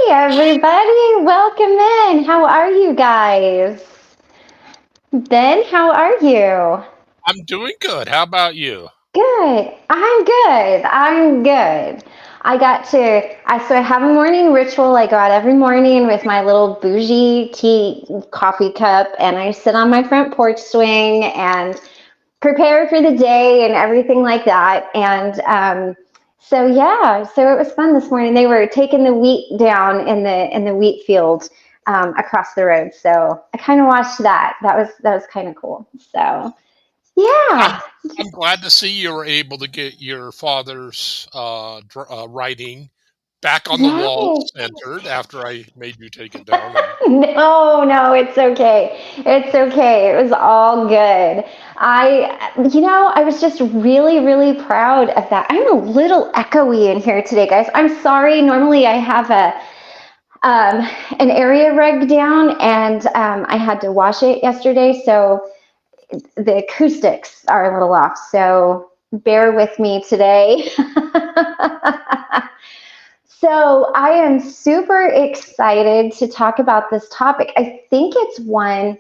everybody. Welcome in. How are you guys? Ben, how are you? I'm doing good. How about you? Good. I'm good. I'm good. I have a morning ritual. I go out every morning with my little bougie tea coffee cup and I sit on my front porch swing and prepare for the day and everything like that. So it was fun this morning. They were taking the wheat down in the wheat field across the road. So I kind of watched that. That was kind of cool. So I'm yeah, I'm glad to see you were able to get your father's writing back on the wall right. centered after I made you take it down. And No, no, it's okay. It's okay. It was all good. I was just really, really proud of that. I'm a little echoey in here today, guys. I'm sorry. Normally I have um, an area rug down and I had to wash it yesterday. So the acoustics are a little off. So bear with me today. So I am super excited to talk about this topic. I think it's one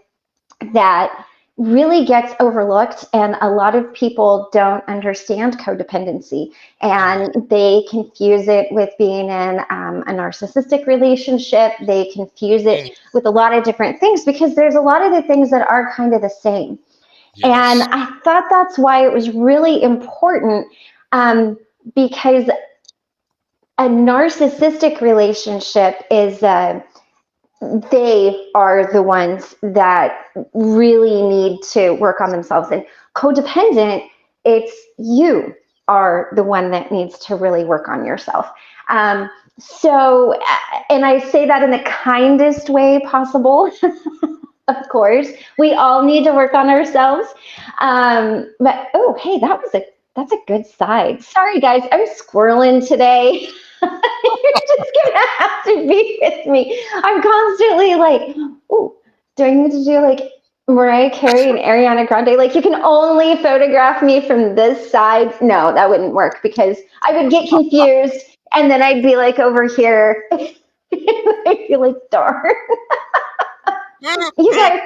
that really gets overlooked, and a lot of people don't understand codependency, mm, and they confuse it with being in a narcissistic relationship. They confuse it mm, with a lot of different things because there's a lot of the things that are kind of the same. And yes, I thought that's why it was really important, because a narcissistic relationship is they are the ones that really need to work on themselves. And codependent, it's you are the one that needs to really work on yourself. And I say that in the kindest way possible. Of course, we all need to work on ourselves. But oh, hey, that's a good side. Sorry, guys, I'm squirreling today. You're just gonna have to be with me. I'm constantly like, ooh, do I need to do like Mariah Carey and Ariana Grande? Like, you can only photograph me from this side. No, that wouldn't work because I would get confused, and then I'd be like over here. I'd be like, darn. You guys,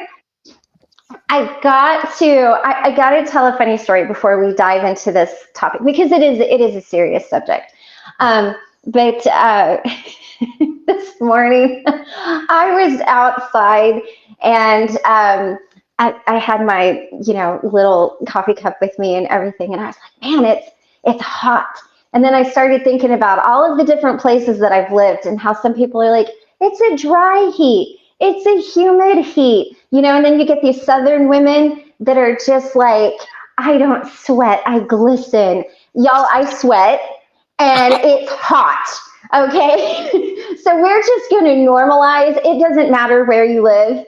I got to tell a funny story before we dive into this topic because it is a serious subject. But this morning I was outside and I had my little coffee cup with me and everything, and I was like, man, it's hot. And then I started thinking about all of the different places that I've lived and how some people are like, it's a dry heat. It's a humid heat, and then you get these southern women that are just like, I don't sweat, I glisten. Y'all, I sweat and it's hot. Okay. So we're just going to normalize. It doesn't matter where you live.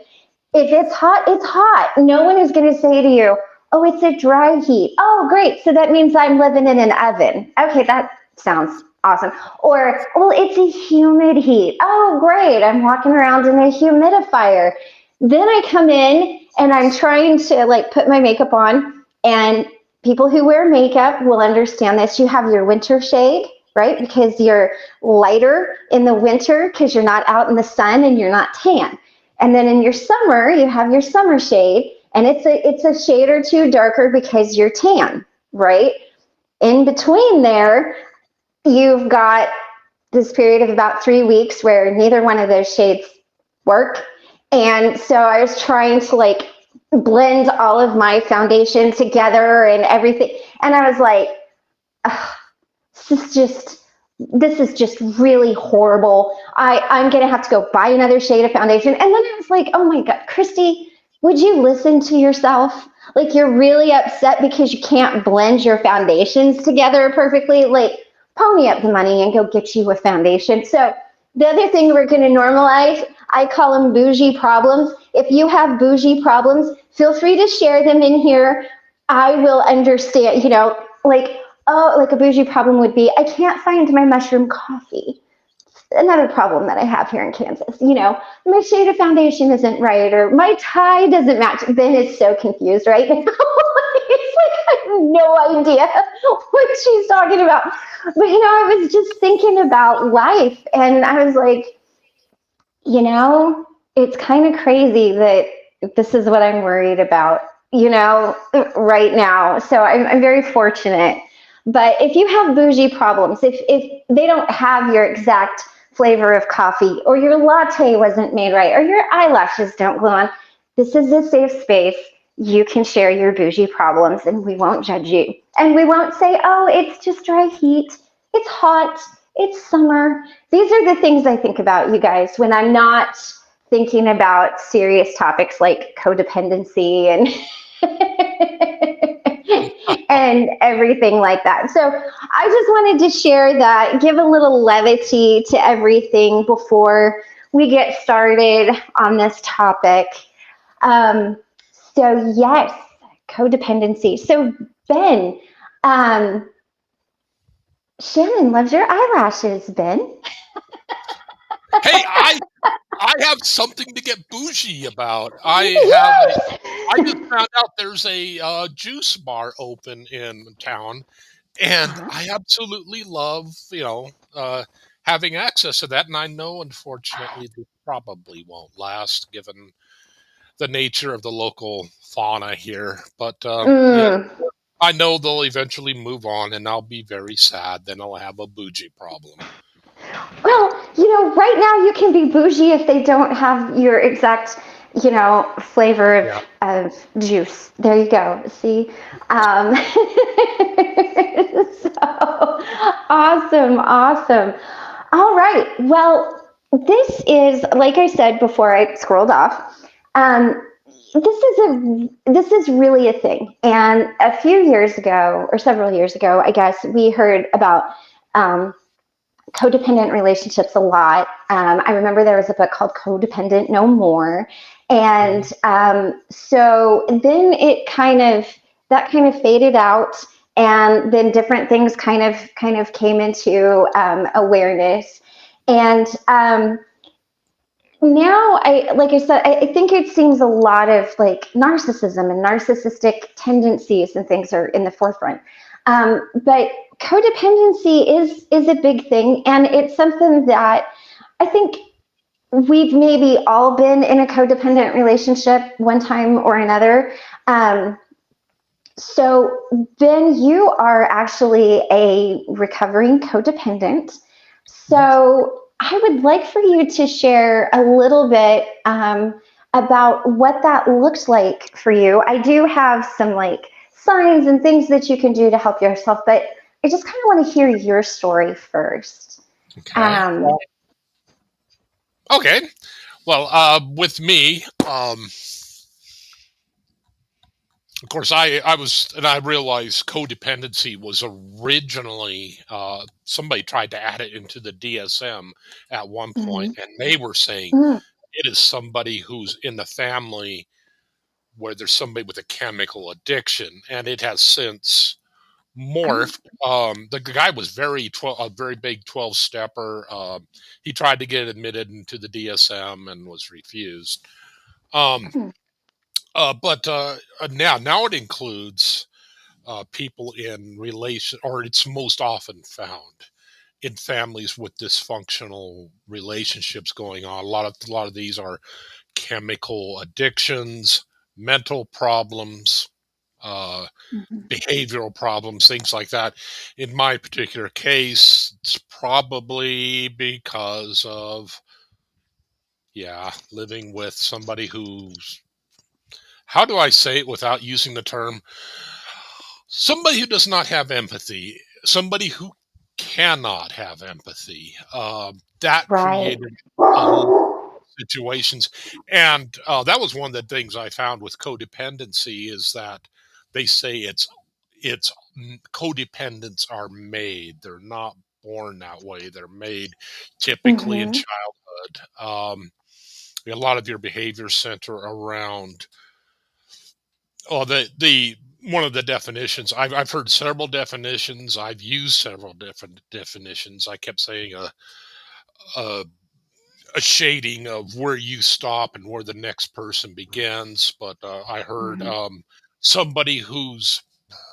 If it's hot, it's hot. No one is going to say to you, oh, it's a dry heat. Oh, great. So that means I'm living in an oven. Okay, that sounds awesome. Or, well, it's a humid heat. Oh, great. I'm walking around in a humidifier. Then I come in and I'm trying to like put my makeup on, and people who wear makeup will understand this. You have your winter shade, right? Because you're lighter in the winter because you're not out in the sun and you're not tan. And then in your summer, you have your summer shade, and it's a shade or two darker because you're tan, right? In between there, you've got this period of about 3 weeks where neither one of those shades work. And so I was trying to like blend all of my foundation together and everything. And I was like, oh, this is just really horrible. I'm gonna have to go buy another shade of foundation. And then I was like, oh my God, Christy, would you listen to yourself? Like, you're really upset because you can't blend your foundations together perfectly. Like, pony up the money and go get you a foundation. So the other thing we're gonna normalize, I call them bougie problems. If you have bougie problems, feel free to share them in here. I will understand, like, oh, like a bougie problem would be I can't find my mushroom coffee. Another problem that I have here in Kansas. My shade of foundation isn't right, or my tie doesn't match. Ben is so confused right now. It's like I have no idea what she's talking about. But I was just thinking about life, and I was like, You know, it's kind of crazy that this is what I'm worried about, right now. So I'm very fortunate. But if you have bougie problems, if they don't have your exact flavor of coffee, or your latte wasn't made right, or your eyelashes don't glue on, this is a safe space. You can share your bougie problems and we won't judge you. And we won't say, oh, it's just dry heat. It's hot. It's summer. These are the things I think about, you guys, when I'm not thinking about serious topics like codependency and and everything like that. So I just wanted to share that, give a little levity to everything before we get started on this topic. Um, so yes, codependency. So Ben, um, Shannon loves your eyelashes, Ben. Hey, I have something to get bougie about. Yes. I just found out there's a juice bar open in town, and Uh-huh. I absolutely love, having access to that. And I know, unfortunately, this probably won't last given the nature of the local fauna here. But Mm. I know they'll eventually move on, and I'll be very sad. Then I'll have a bougie problem. Well, right now you can be bougie if they don't have your exact, flavor Yeah. of juice. There you go. See? Um, so awesome, awesome. All right. Well, this is, like I said before I scrolled off, this is really a thing. And a few years ago, or several years ago, I guess, we heard about um, codependent relationships a lot. I remember there was a book called Codependent No More. And Mhm. so then that kind of faded out. And then different things kind of came into awareness. And now like I said, I think it seems a lot of like narcissism and narcissistic tendencies and things are in the forefront. But codependency is a big thing, and it's something that I think we've maybe all been in a codependent relationship one time or another. So Ben, you are actually a recovering codependent. Mhm. So I would like for you to share a little bit about what that looks like for you. I do have some like signs and things that you can do to help yourself, but I just kind of want to hear your story first. Okay. Um, Okay. Well, with me, of course, I realized codependency was originally, somebody tried to add it into the DSM at one point, mhm, and they were saying mm, it is somebody who's in the family where there's somebody with a chemical addiction, and it has since oh, morphed. The guy was a very big 12 stepper. He tried to get admitted into the DSM and was refused. Um, mm, but now it includes people in relation, or it's most often found in families with dysfunctional relationships going on. A lot of these are chemical addictions, mental problems, uh, mhm, behavioral problems, things like that. In my particular case, it's probably because of, yeah, living with somebody who's, how do I say it without using the term, somebody who does not have empathy, somebody who cannot have empathy. That right. created a lot of situations, and that was one of the things I found with codependency is that they say codependents are made; they're not born that way; they're made typically in Hmm. childhood. A lot of your behaviors center around, well, the one of the definitions, I've heard several definitions. I've used several different definitions. I kept saying a a shading of where you stop and where the next person begins. But I heard Hmm. somebody whose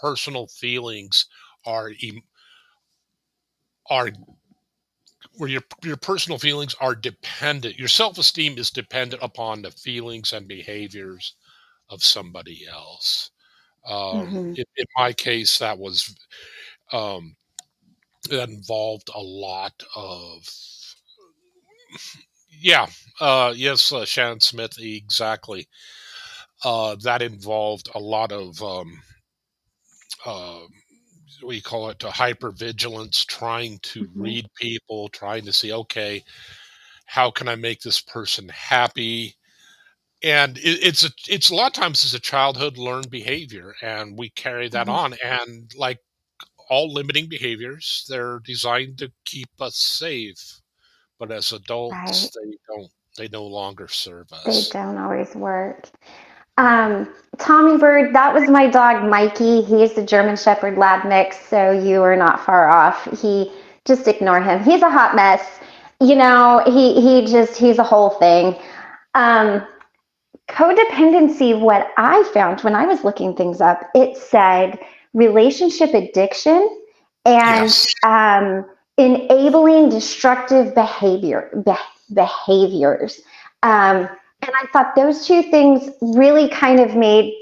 personal feelings are are where your personal feelings are dependent. Your self-esteem is dependent upon the feelings and behaviors of somebody else. Hmm. In my case, um, that involved a lot of, yeah, yes, Shannon Smith, exactly. That involved a lot of, uh, what do you call it, hypervigilance, trying to Hmm. read people, trying to see, okay, how can I make this person happy? And it's a lot of times it's a childhood learned behavior, and we carry that Hmm. on. And like all limiting behaviors, they're designed to keep us safe. But as Right. adults, they no longer serve They us. don't always work. Tommy Bird, that was my dog Mikey. He's a German Shepherd Lab mix, so you are not far off. He just ignore him. He's a hot mess. You know, he's a whole thing. Um, Codependency, what I found when I was looking things up, it said relationship addiction and Yes. enabling destructive behaviors. And I thought those two things really kind of made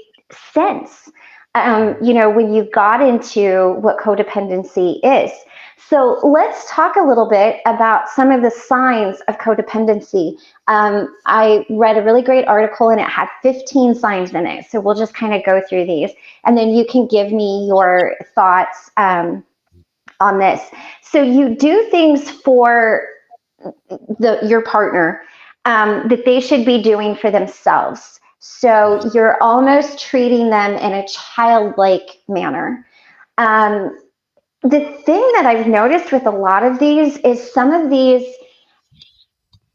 sense, when you got into what codependency is. So let's talk a little bit about some of the signs of codependency. I read a really great article and it had 15 signs in it. So we'll just kind of go through these and then you can give me your thoughts on this. So you do things for your partner that they should be doing for themselves. So Mhm. you're almost treating them in a childlike manner. Um, the thing that I've noticed with a lot of these is some of these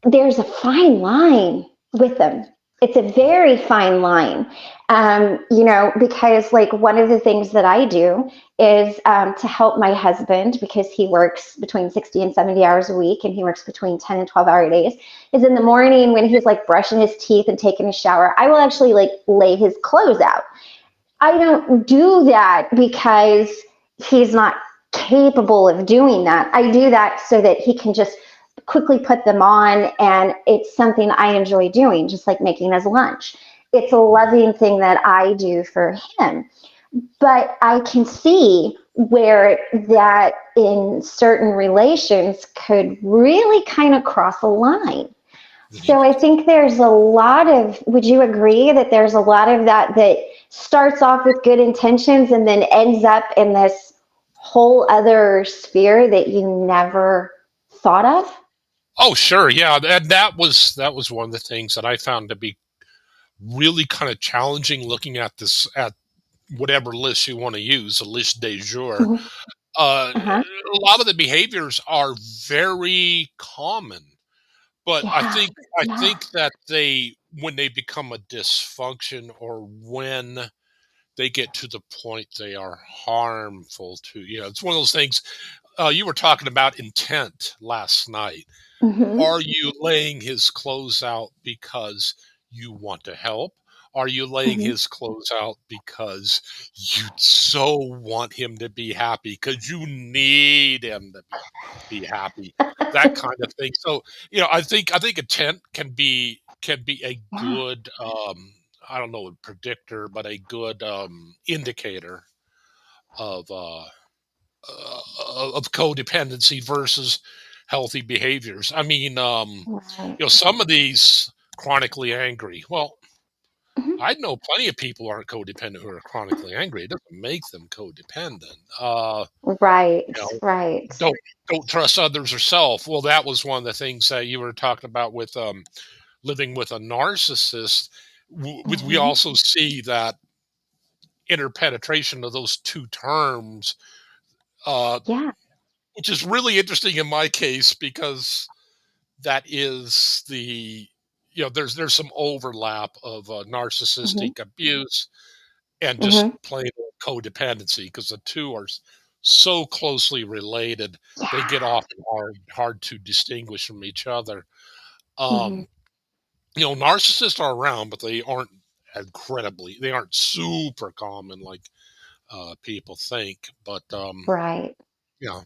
there's a fine line with them. It's a very fine line, because like one of the things that I do is to help my husband because he works between 60 and 70 hours a week and he works between 10 and 12-hour days. Is in the morning when he's like brushing his teeth and taking a shower, I will actually like lay his clothes out. I don't do that because he's not capable of doing that. I do that so that he can just quickly put them on, and it's something I enjoy doing, just like making his lunch. It's a loving thing that I do for him. But I can see where that in certain relations could really kind of cross a line. Mhm. So I think there's a lot of, would you agree that there's a lot of that starts off with good intentions and then ends up in this whole other sphere that you never thought of? Oh, sure, yeah, and that was one of the things that I found to be really kind of challenging looking at this at whatever list you want to use, a list de jour. Mhm. Uh-huh. A lot of the behaviors are very common, but I Yeah. think I Yeah. think that they when they become a dysfunction or when they get to the point they are harmful to, it's one of those things. You were talking about intent last night. Hmm. Are you laying his clothes out because you want to help? Are you laying Hmm. his clothes out because you so want him to be happy because you need him to be happy? That kind of thing. So, I think intent can be a Yeah. good, I don't know, predictor, but a good indicator of of codependency versus healthy behaviors. I mean, Right. some of these chronically angry. Well, Hmm. I know plenty of people aren't codependent who are chronically angry. It doesn't make them codependent. Right. You know, Right. don't trust others or self. Well, that was one of the things that you were talking about with living with a narcissist. We Hmm. also see that interpenetration of those two terms, uh, Yeah. which is really interesting in my case because that is there's some overlap of Hmm. narcissistic abuse and just Hmm. plain old codependency because the two are so closely related. They get Yeah. often hard to distinguish from each other. Hmm. um Narcissists are around, but they aren't super common like people think. But Right. you know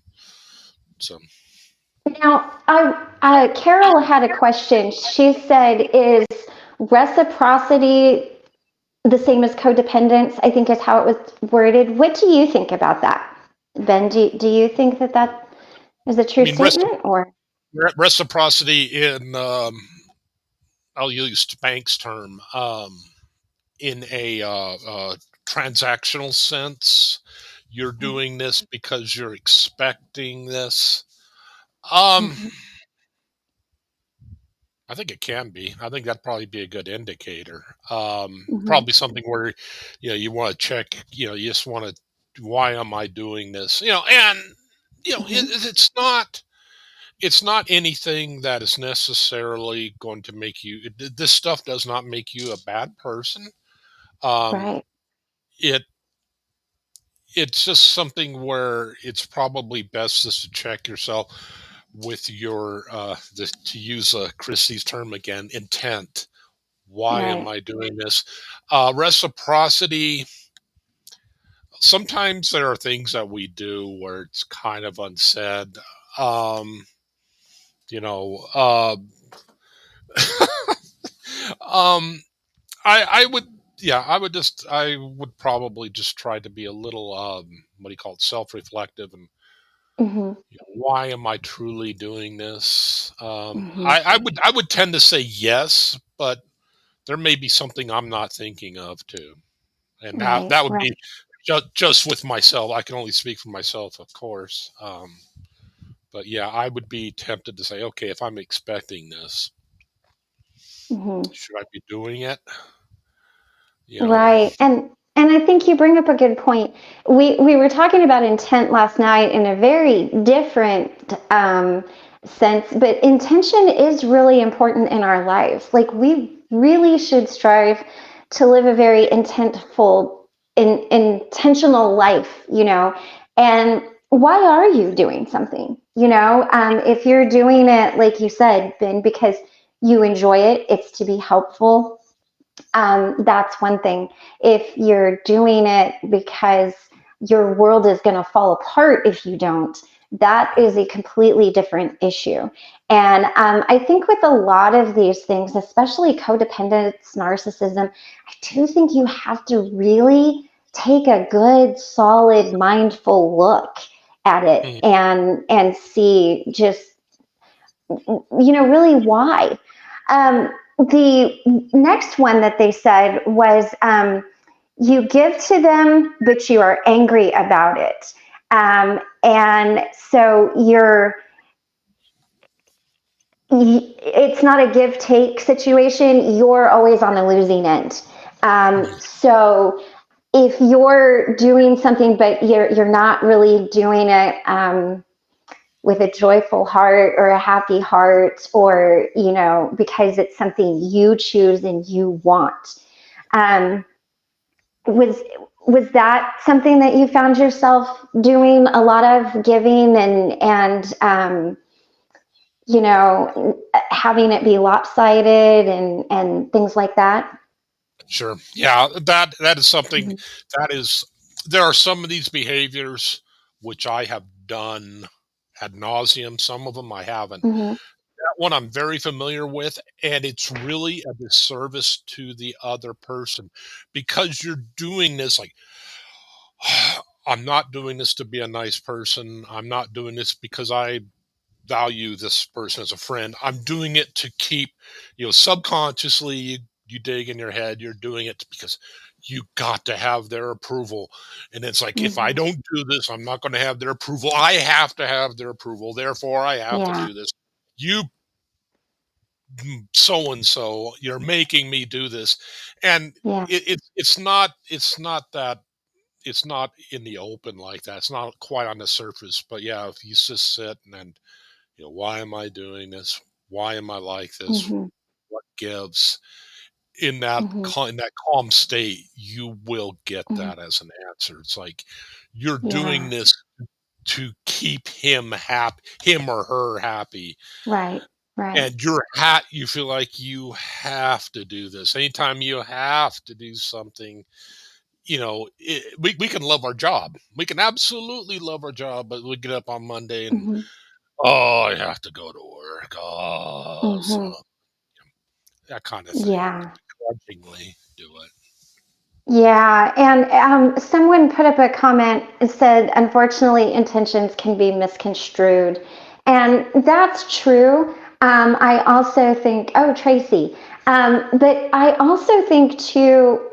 so Now, Carol had a question. She said, "Is reciprocity the same as codependence?" I think is how it was worded. What do you think about that, Ben? Do you think that that is a I true mean, statement, or? reciprocity in I'll use Bank's term, in a transactional sense, you're doing this because you're expecting this. Um, Mm-hmm, I think it can be. I think that'd probably be a good indicator. mm-hmm, Probably something where, you want to check. You just want to. Why am I doing this? And mm-hmm. it's not. It's not anything that is necessarily going to make you. This stuff does not make you a bad person. Um, Right, it it's just something where it's probably best just to check yourself with your to use Chrissy's term again, intent. Why am right. I doing this? Reciprocity, sometimes there are things that we do where it's kind of unsaid. um you know um I would, yeah, I would probably just try to be a little what do you call it, self-reflective, and Mm-hmm, why am I truly doing this? mm-hmm. I would tend to say yes, but there may be something I'm not thinking of too, and Right, that would right. be just with myself. I can only speak for myself, of course. But yeah, I would be tempted to say, okay, if I'm expecting this, Mm-hmm. should I be doing it? You know, Right. And I think you bring up a good point. We were talking about intent last night in a very different sense, but intention is really important in our lives. Like we really should strive to live a very intentional life, And why are you doing something? If you're doing it, like you said, Ben, because you enjoy it, it's to be helpful, that's one thing. If you're doing it because your world is going to fall apart if you don't, that is a completely different issue. And I think with a lot of these things, especially codependence, narcissism, I do think you have to really take a good, solid, mindful look at it mm, and see just really why. The next one that they said was, you give to them, but you are angry about it. And so it's not a give take situation. You're always on the losing end. mm, So if you're doing something, but you're not really doing it, with a joyful heart or a happy heart, or because it's something you choose and you want, um, was was that something that you found yourself doing a lot of, giving and having it be lopsided and things like that? sure. Yeah, that is something Mm-hmm. that is. There are some of these behaviors which I have done ad nauseum. Some of them I haven't. Mm-hmm. That one I'm very familiar with, and it's really a disservice to the other person because you're doing this like, I'm not doing this to be a nice person. I'm not doing this because I value this person as a friend. I'm doing it to keep, subconsciously you dig in your head, you're doing it because you got to have their approval. And it's like, if I Mm-hmm. don't do this, I'm not going to have their approval. I have to have their approval. Therefore, I have to Yeah. do this. You so and so, you're making me do this. And Yeah. it's not in the open like that. It's not quite on the surface. But yeah, if you just sit and then, why am I doing this? Why am I like this? Mm-hmm. What gives? In that Mm-hmm. in that calm state, you will get Mm-hmm. that as an answer. It's like you're doing Yeah. this to keep him or her happy, Right. Right. and you feel like you have to do this. Anytime you have to do something, we can love our job. We can absolutely love our job, but we get up on Monday and Mm-hmm. Oh, I have to go to work. Oh, so Hmm. that kind of thing. Yeah. Begrudgingly do it. Yeah, and someone put up a comment and said, unfortunately, intentions can be misconstrued. And that's true. I also think, oh, Tracy, but I also think too,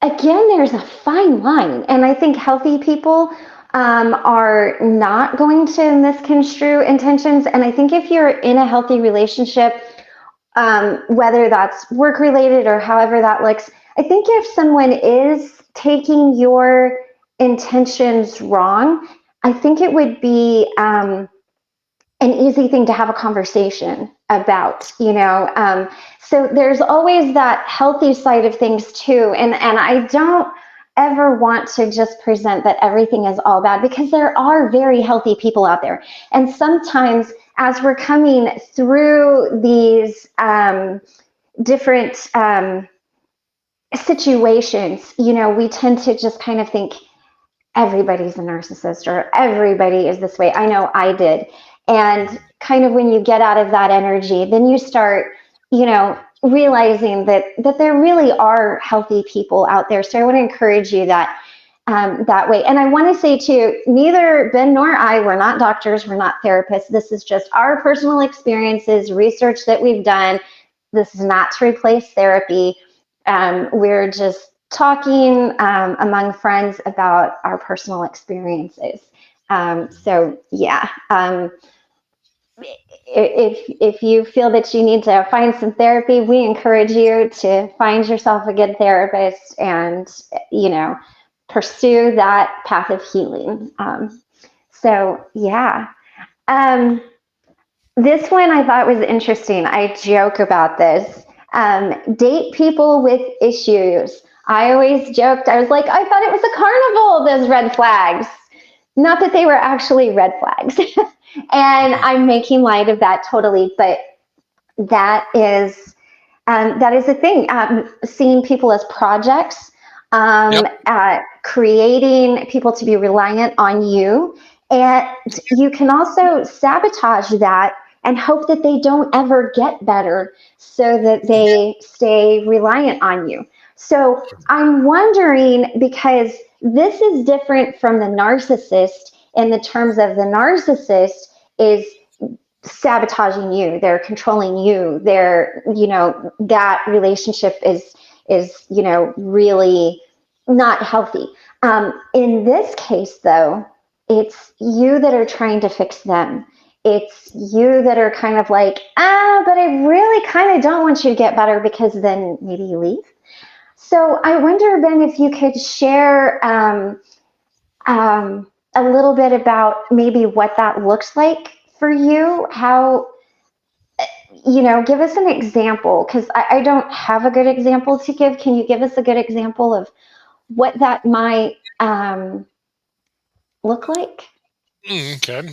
again, there's a fine line. And I think healthy people are not going to misconstrue intentions. And I think if you're in a healthy relationship, whether that's work related or however that looks, I think if someone is taking your intentions wrong, I think it would be an easy thing to have a conversation about, so there's always that healthy side of things too. And I don't ever want to just present that everything is all bad, because there are very healthy people out there. And sometimes as we're coming through these different situations, we tend to just kind of think everybody's a narcissist or everybody is this way. I know I did. And kind of when you get out of that energy, then you start, realizing that there really are healthy people out there. So I want to encourage you that way. And I want to say too, neither Ben nor I, we're not doctors, we're not therapists. This is just our personal experiences, research that we've done. This is not to replace therapy. We're just talking among friends about our personal experiences. So yeah, if you feel that you need to find some therapy, we encourage you to find yourself a good therapist and pursue that path of healing. So yeah. Um, this one I thought was interesting. I joke about this. Date people with issues. I always joked, I was like, I thought it was a carnival, those red flags. Not that they were actually red flags. And I'm making light of that totally, but that is a thing. Seeing people as projects, Yep. creating people to be reliant on you. And you can also sabotage that and hope that they don't ever get better so that they stay reliant on you. So I'm wondering, because this is different from the narcissist in the terms of the narcissist is sabotaging you, they're controlling you, that relationship is really not healthy. In this case though, it's you that are trying to fix them. It's you that are kind of like, but I really kind of don't want you to get better, because then maybe you leave. So I wonder, Ben, if you could share a little bit about maybe what that looks like for you, how, give us an example, because I don't have a good example to give. Can you give us a good example of what that might look like? Okay.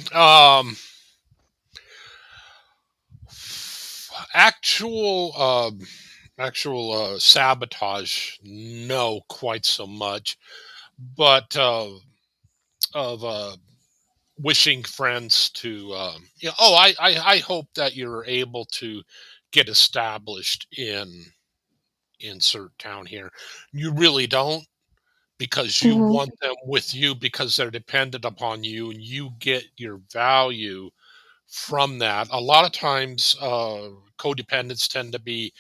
Actual, sabotage, no, quite so much. But of wishing friends to, I hope that you're able to get established in insert town here. You really don't, because you Mm-hmm. want them with you because they're dependent upon you and you get your value from that. A lot of times, codependents tend to be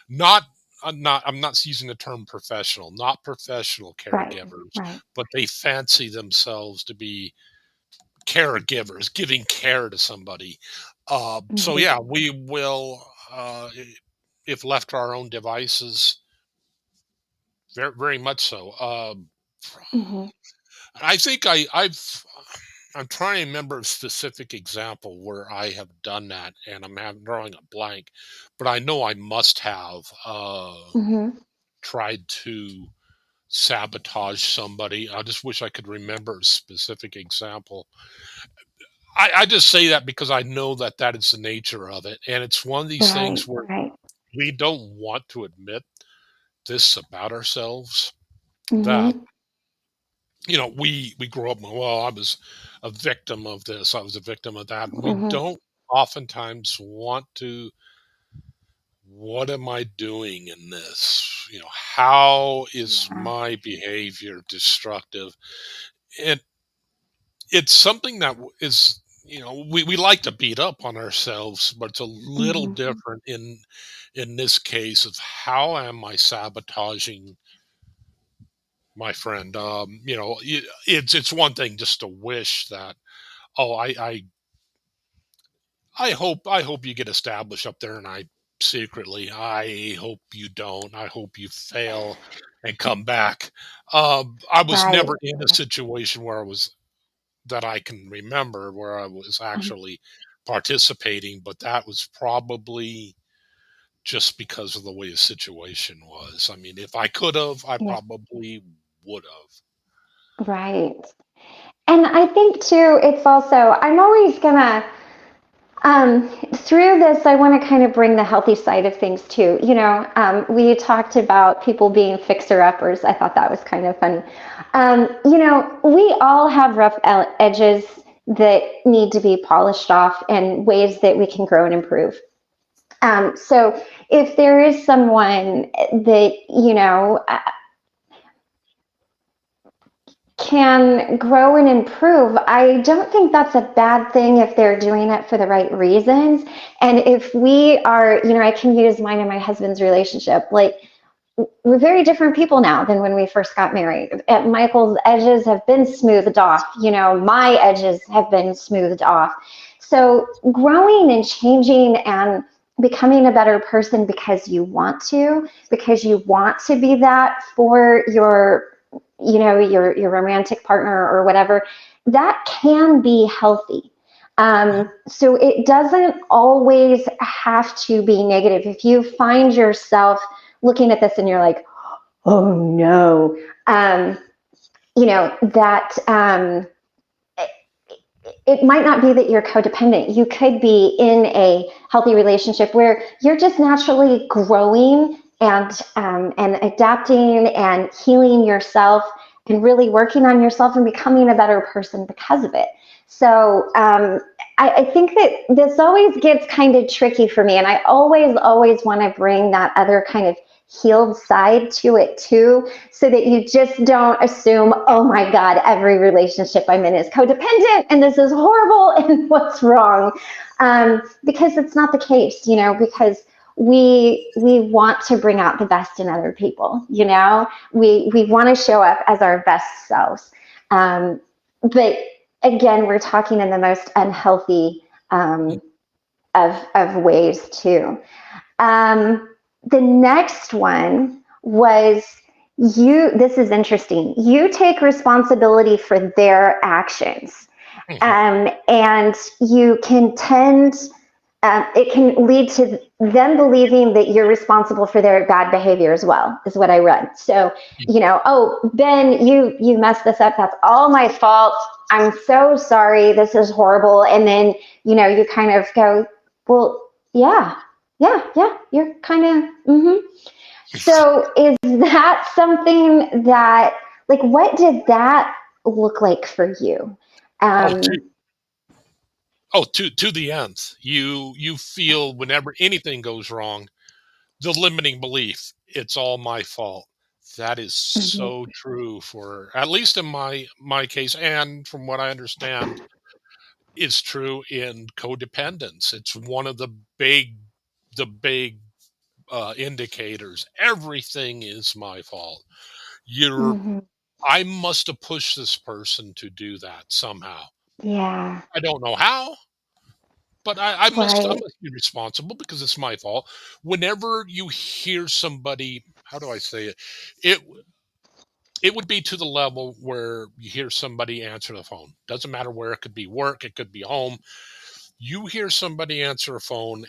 not. I'm not using the term professional, not professional Right, caregivers, right. but they fancy themselves to be caregivers, giving care to somebody. So Mm-hmm. yeah, we will, if left to our own devices, very, very much so. Mm-hmm. I think I'm trying to remember a specific example where I have done that, and drawing a blank, but I know I must have Mm-hmm. tried to sabotage somebody. I just wish I could remember a specific example. I just say that because I know that that is the nature of it, and it's one of these Right, things where right. we don't want to admit this about ourselves, that Mm-hmm. we grow up, well, I was a victim of this, I was a victim of that, and we Hmm. don't oftentimes want to, what am I doing in this? How is Yeah. my behavior destructive? And it's something that is, we like to beat up on ourselves, but it's a little Hmm. different in this case of how am I sabotaging my friend? It's one thing just to wish that, oh, I hope you get established up there, and I hope you don't. I hope you fail and come back. I was Right. never in a situation where I was that I can remember where I was Mhm. actually participating, but that was probably just because of the way the situation was. I mean, if I could have, I Yeah. probably would have. Right. And I think too, it's also, I'm always gonna, through this, I want to kind of bring the healthy side of things too. We talked about people being fixer-uppers. I thought that was kind of funny. We all have rough edges that need to be polished off and ways that we can grow and improve. So if there is someone that, can grow and improve, I don't think that's a bad thing if they're doing it for the right reasons. And if we are, I can use mine and my husband's relationship. Like, we're very different people now than when we first got married. Michael's edges have been smoothed off. My edges have been smoothed off. So growing and changing and becoming a better person because you want to be that for your romantic partner or whatever, that can be healthy. So it doesn't always have to be negative. If you find yourself looking at this and you're like, oh no, that it might not be that you're codependent. You could be in a healthy relationship where you're just naturally growing and adapting and healing yourself and really working on yourself and becoming a better person because of it. So I think that this always gets kind of tricky for me, and I always want to bring that other kind of healed side to it too, so that you just don't assume, oh my God, every relationship I'm in is codependent and this is horrible and what's wrong? Because it's not the case, because we want to bring out the best in other people, we want to show up as our best selves. But again, we're talking in the most unhealthy of ways too. The next one was this is interesting. You take responsibility for their actions. Mhm. And you can it can lead to them believing that you're responsible for their bad behavior as well, is what I read. So, oh, Ben, you messed this up. That's all my fault. I'm so sorry. This is horrible. And then, you kind of go, well, yeah, you're kind of, So is that something that, like, what did that look like for you? Oh, to Um, to the nth. You feel whenever anything goes wrong, the limiting belief, it's all my fault. That is mhm, so true for at least in my case, and from what I understand, is true in codependence. It's one of the big indicators. Everything is my fault. You're mhm. I must have pushed this person to do that somehow. Yeah, I don't know how, but I right. must be responsible because it's my fault. Whenever you hear somebody, how do I say it? It it would be to the level where you hear somebody answer the phone. Doesn't matter where, it could be work, it could be home. You hear somebody answer a phone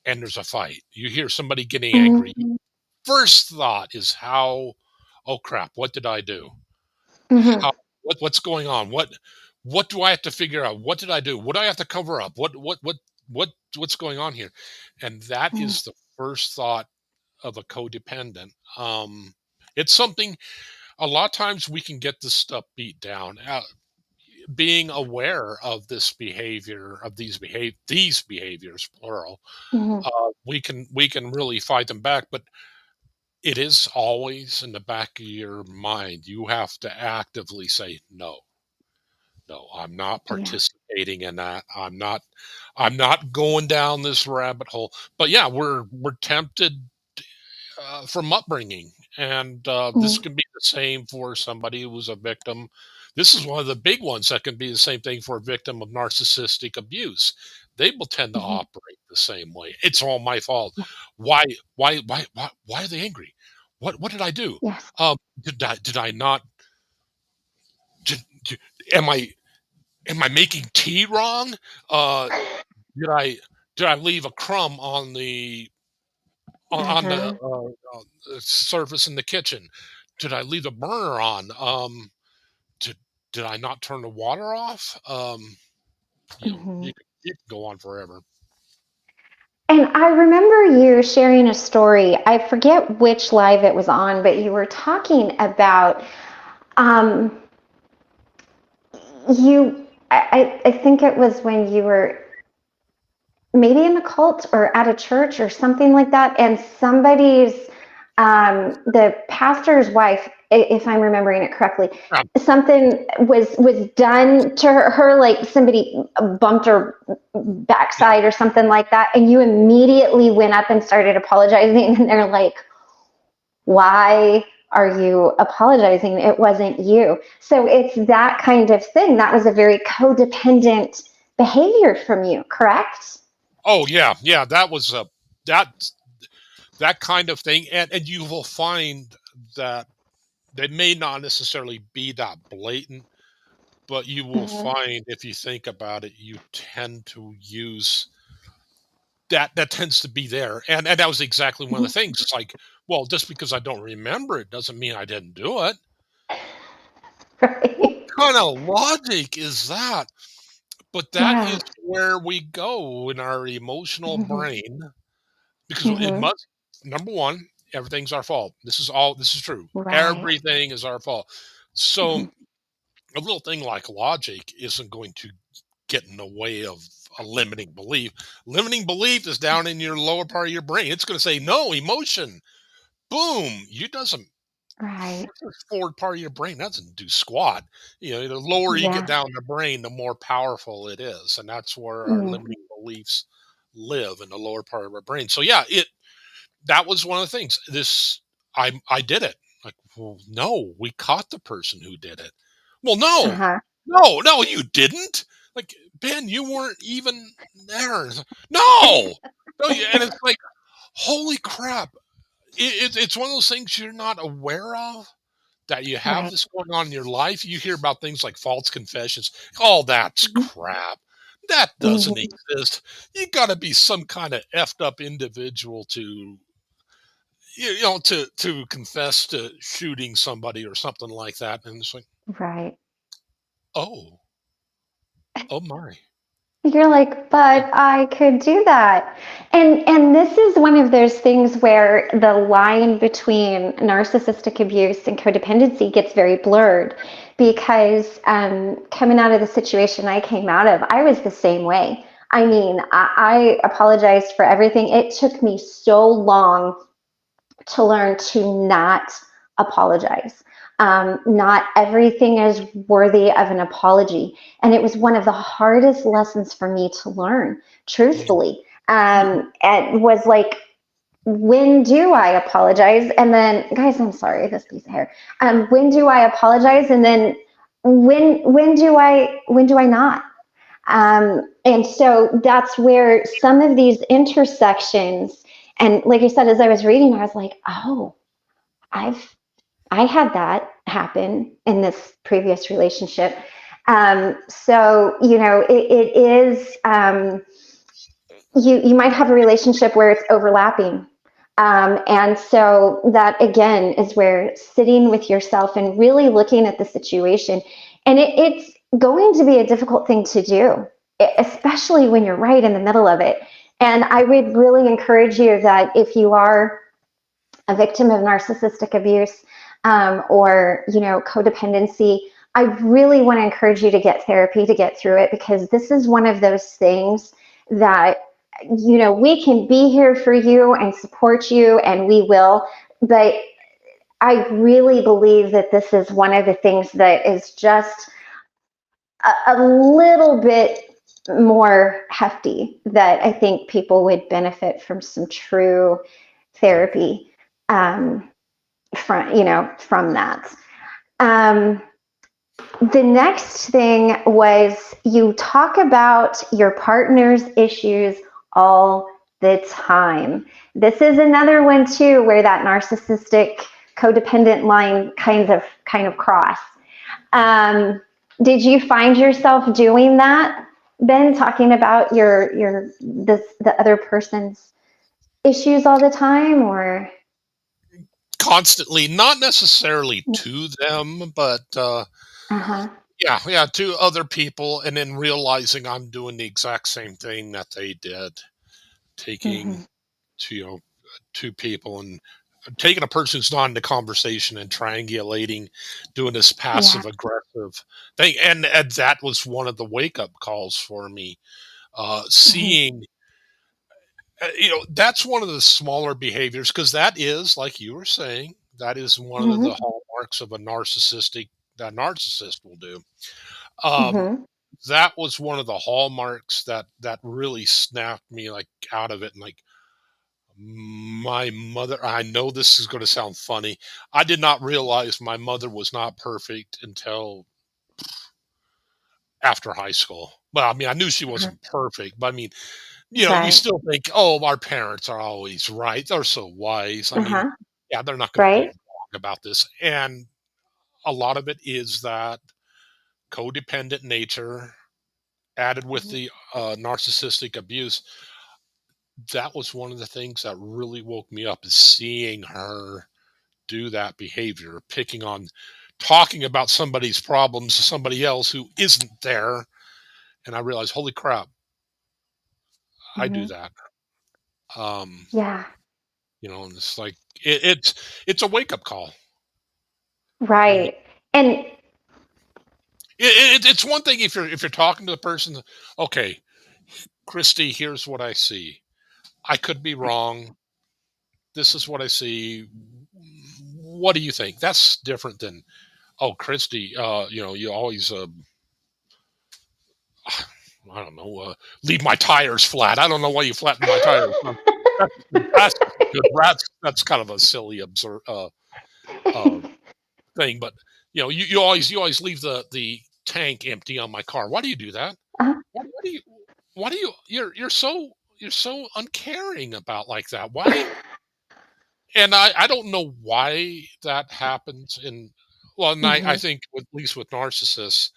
and there's a fight. You hear somebody getting angry. Mhm, First thought is how, oh crap, what did I do? mhm, How what's going on? What do I have to figure out? What did I do? What do I have to cover up? What's going on here? And that is the first thought of a codependent. It's something. a lot of times we can get this stuff beat down. Being aware of this behavior, of these behaviors, plural, Mhm. we can really fight them back. But it is always in the back of your mind. You have to actively say no. No, I'm not Yeah. participating in that. I'm not going down this rabbit hole. But yeah, we're tempted from upbringing, and this Mhm. can be the same for somebody who was a victim. This is one of the big ones that can be the same thing for a victim of narcissistic abuse. They will tend to Mhm. operate the same way. It's all my fault. Yeah. Why? Why are they angry? What did I do? Yes. Did I not? Did, did, am I making tea wrong? Uh, did I did I leave a crumb on the Mhm. surface in the kitchen? Did I leave the burner on? Did did I not turn the water off? Mhm. You can go on forever. And I remember you sharing a story. I forget which live it was on, but you were talking about um, I think it was when you were maybe in a cult or at a church or something like that, and the pastor's wife, if I'm remembering it correctly, Yeah, something was done to her, like somebody bumped her yeah. backside or something like that, and you immediately went up and started apologizing, and they're like, why are you apologizing? It wasn't you. So it's that kind of thing. That was a very codependent behavior from you, correct? Oh yeah, yeah. That that kind of thing, and you will find that they may not necessarily be that blatant, but you will Mhm. find if you think about it, you tend to use that tends to be there. And that was exactly one of the Mhm. things. It's like, well, just because I don't remember it doesn't mean I didn't do it. What Right. kind of logic is that? But that is Yeah. where we go in our emotional Mhm. brain because it Mhm. must, number one, everything's our fault. This is true. Right. Everything is our fault. So Mhm. a little thing like logic isn't going to get in the way of a limiting belief. Limiting belief is down in your lower part of your brain. It's going to say, no, emotion. Boom. You doesn't, Right. the forward part of your brain doesn't do squat. The lower you get Yeah. down the brain, the more powerful it is. And that's where our Mhm. limiting beliefs live in the lower part of our brain. So yeah, that was one of the things. I did it. Like, well, no, we caught the person who did it. Well, no, Uh-huh. no, you didn't. Like, Ben, you weren't even there. No, no, and it's like, holy crap! It's one of those things you're not aware of that you have Right. this going on in your life. You hear about things like false confessions. Oh, that's Mhm. crap. That doesn't Mhm. exist. You got to be some kind of effed up individual to to confess to shooting somebody or something like that. And it's like, Right. oh, oh my. You're like, but I could do that. And this is one of those things where the line between narcissistic abuse and codependency gets very blurred because coming out of the situation I came out of, I was the same way. I mean, I apologized for everything. It took me so long to learn to not apologize. Not everything is worthy of an apology. And it was one of the hardest lessons for me to learn, Yeah. truthfully. And was like, when do I apologize? And then, guys, I'm sorry, this piece of hair. When do I apologize? And then when do I not? And so that's where some of these intersections, and like I said, as I was reading, I was like, oh, I've I had that happen in this previous relationship. So it is you might have a relationship where it's overlapping. And so that again is where sitting with yourself and really looking at the situation, and it's going to be a difficult thing to do, especially when you're right in the middle of it. And I would really encourage you that if you are a victim of narcissistic abuse, or, codependency, I really want to encourage you to get therapy to get through it, because this is one of those things that, we can be here for you and support you, and we will. But I really believe that this is one of the things that is just a little bit more hefty, that I think people would benefit from some true therapy, from that. Um, the next thing was, you talk about your partner's issues all the time. This is another one too, where that narcissistic codependent line kind of cross. Did you find yourself doing that, Ben, talking about the other person's issues all the time, or? Constantly, not necessarily to them, but Uh-huh. yeah, to other people, and then realizing I'm doing the exact same thing that they did, taking Mm-hmm. to two people and taking a person who's not in the conversation and triangulating, doing this Yeah. passive aggressive thing, and that was one of the wake up calls for me. Mm-hmm. Seeing, that's one of the smaller behaviors, because that is, like you were saying, that is one of the Mm-hmm. hallmarks of a narcissistic that narcissist will do. Um, Mm-hmm. that was one of the hallmarks that really snapped me like out of it, and like, my mother, I know this is going to sound funny. I did not realize my mother was not perfect until after high school. Well, I mean, I knew she Uh-huh. wasn't perfect, but I mean, we Right. still think, oh, our parents are always right. They're so wise. I mean, Uh-huh. yeah, they're not going to be Right. wrong about this. And a lot of it is that codependent nature added with Mhm. the narcissistic abuse. That was one of the things that really woke me up, is seeing her do that behavior, picking on, talking about somebody's problems to somebody else who isn't there. And I realized, holy crap, I do Mhm. that. Um, Yeah. and it's like, it's a wake up call. I mean, Right. And it's one thing if you're talking to the person. Okay, Christy, here's what I see. I could be wrong. This is what I see. What do you think? That's different than, oh, Christy, you always I don't know, leave my tires flat. I don't know why you flatten my tires. That's good. That's kind of a silly absurd uh, thing. But you always leave the tank empty on my car. Why do you do that? uh, What do you? Why do you? You're so uncaring about like that. Why? And I don't know why that happens in. Well, and I mhm. think, at least with narcissists,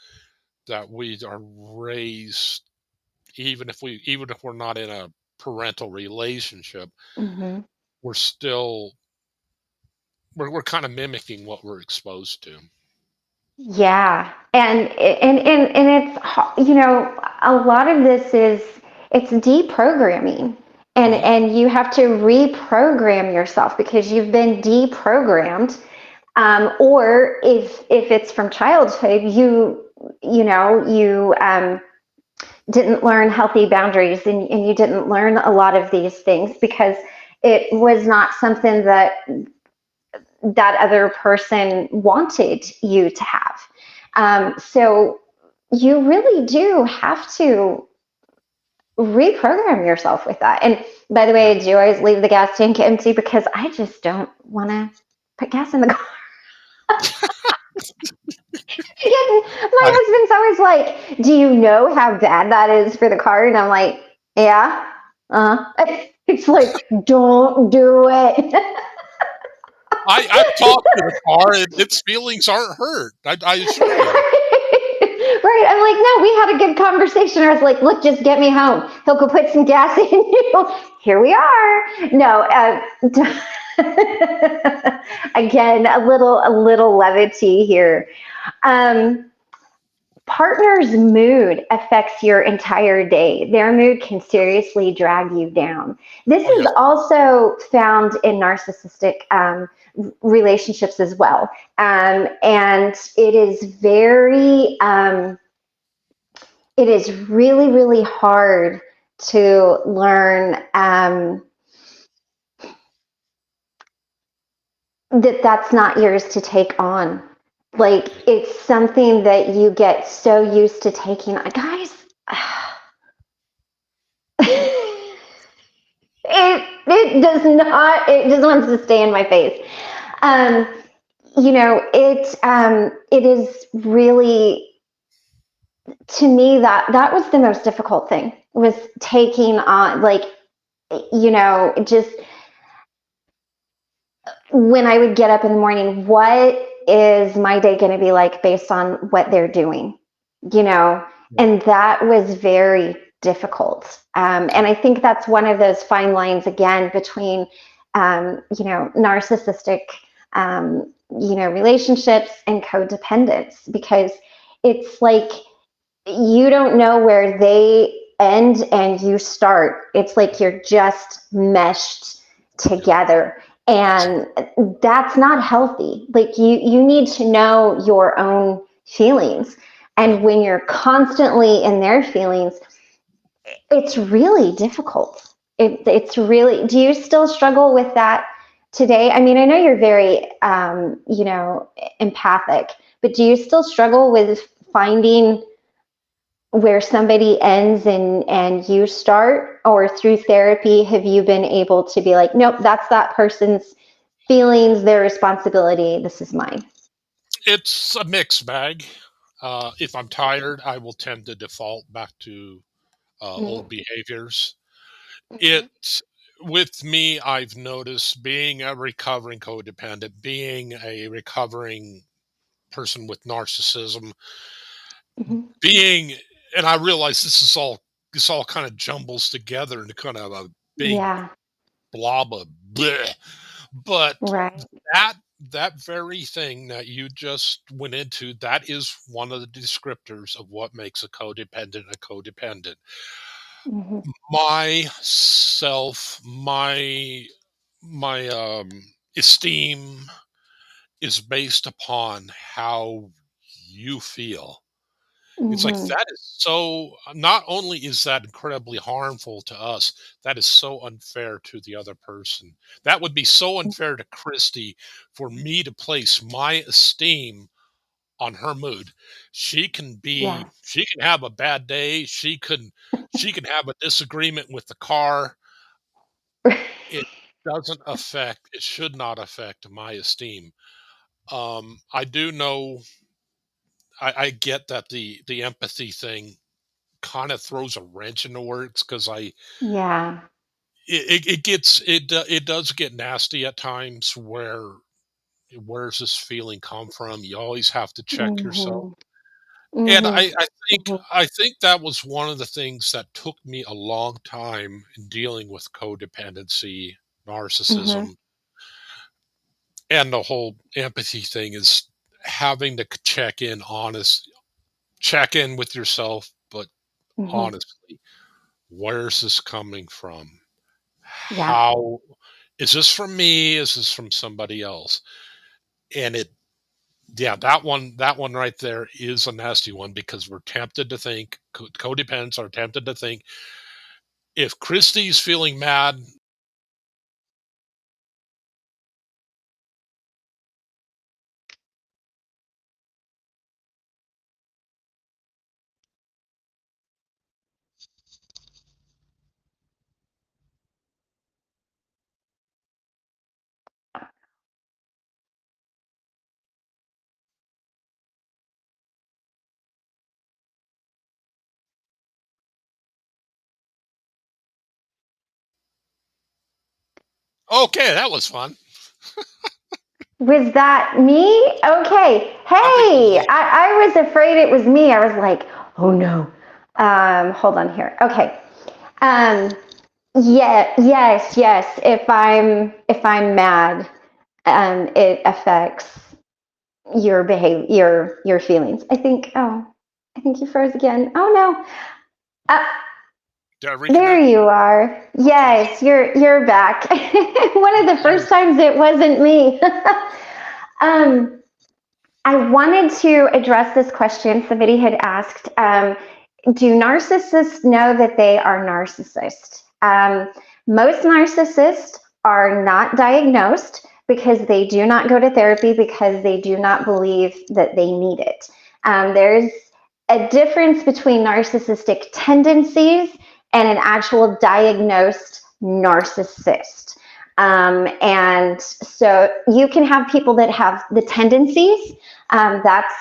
that we are raised, even if we're not in a parental relationship, Mhm. we're still we're kind of mimicking what we're exposed to. Yeah. And a lot of this is, it's deprogramming. And Hmm. and you have to reprogram yourself, because you've been deprogrammed. Or if it's from childhood, you didn't learn healthy boundaries, and you didn't learn a lot of these things, because it was not something that other person wanted you to have. So you really do have to reprogram yourself with that. And by the Yeah. way, do you always leave the gas tank empty? Because I just don't want to put gas in the car. Yeah, my I, husband's always like, "Do you know how bad that is for the car?" And I'm like, "Yeah." It's like, don't do it. I've talked to the car, and its feelings aren't hurt. I assure you. Right. I'm like, no, we had a good conversation. I was like, look, just get me home. He'll go put some gas in you. Here we are. No, again, a little levity here. Um, partner's mood affects your entire day. Their mood can seriously drag you down. This Oh, is yes. also found in narcissistic relationships as well. And it is really, really hard to learn that that's not yours to take on. Like, it's something that you get so used to taking on. Guys, it just wants to stay in my face. Um, it is really, to me, that was the most difficult thing, was taking on, like, just when I would get up in the morning, what is my day going to be like based on what they're doing? You know, and that was very difficult. And I think that's one of those fine lines, again, between, narcissistic, relationships and codependence, because it's like you don't know where they end and you start. It's like you're just meshed Yeah. together. And that's not healthy. Like, you need to know your own feelings. Yeah. And when you're constantly in their feelings, it's really difficult. It's really, do you still struggle with that today? I mean, I know you're very, empathic, but do you still struggle with finding where somebody ends and you start? Or through therapy, have you been able to be like, nope, that's that person's feelings, their responsibility, this is mine? It's a mixed bag. If I'm tired, I will tend to default back to old behaviors. It With me, I've noticed, being a recovering codependent, being a recovering person with narcissism, Mm-hmm. being, and I realize this all kind of jumbles together into kind of a big Yeah. blob of bleh. But Right. that that very thing that you just went into, that is one of the descriptors of what makes a codependent. Mm-hmm. My esteem is based upon how you feel. It's like, Mm-hmm. that is so, not only is that incredibly harmful to us, that is so unfair to the other person. That would be so unfair to Christy for me to place my esteem on her mood. Yeah. She can have a bad day, she can have a disagreement with the car. It it should not affect my esteem. I do know, I get that the empathy thing kind of throws a wrench in the works, because Yeah. it does get nasty at times, where's this feeling come from? You always have to check yourself. Mm-hmm. And Mm-hmm. I think that was one of the things that took me a long time in dealing with codependency, Mm-hmm. narcissism, and the whole empathy thing, is having to check in with yourself, but Mm-hmm. honestly, where's this coming from? Yeah. How is this from me? Is this from somebody else? And yeah, that one right there is a nasty one, because we're tempted to think, codependents are tempted to think, if Christy's feeling mad. Okay, that was fun. Was that me? Okay. I think it was Hey, you. I was afraid it was me. I was like, oh no. Hold on here. Okay. Um, yeah, yes. If I'm mad, it affects your behavior, your feelings. I think. Oh, I think you froze again. Oh no. Uh, Did I there reconnect? you are. Okay. Yes, you're back. One of the first times it wasn't me. um, I wanted to address this question. Somebody had asked, do narcissists know that they are narcissists? Most narcissists are not diagnosed because they do not go to therapy because they do not believe that they need it. There's a difference between narcissistic tendencies and an actual diagnosed narcissist. And so you can have people that have the tendencies. That's,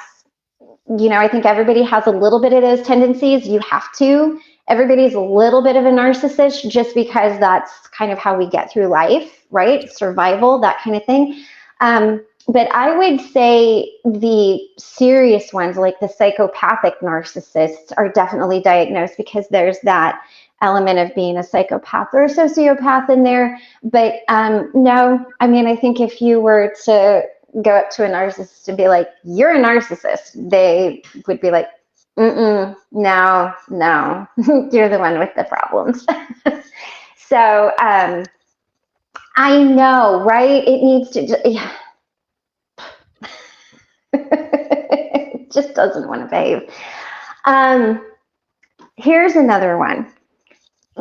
I think everybody has a little bit of those tendencies. You have to. Everybody's a little bit of a narcissist just because that's kind of how we get through life, right? Survival, that kind of thing. But I would say the serious ones, like the psychopathic narcissists, are definitely diagnosed because there's that element of being a psychopath or a sociopath in there. But no, I mean, I think if you were to go up to a narcissist and be like, "You're a narcissist," they would be like, no, no, you're the one with the problems. So I know, right? It needs to, yeah. It just doesn't want to behave. Um, Here's another one.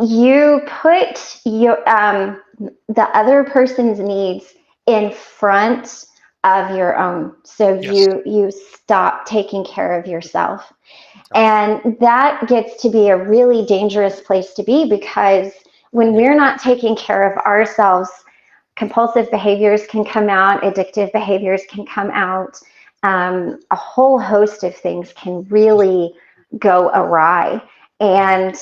You put the other person's needs in front of your own, so Yes. you stop taking care of yourself. Okay. And that gets to be a really dangerous place to be because when Yeah. we're not taking care of ourselves, compulsive behaviors can come out, addictive behaviors can come out, a whole host of things can really go awry. And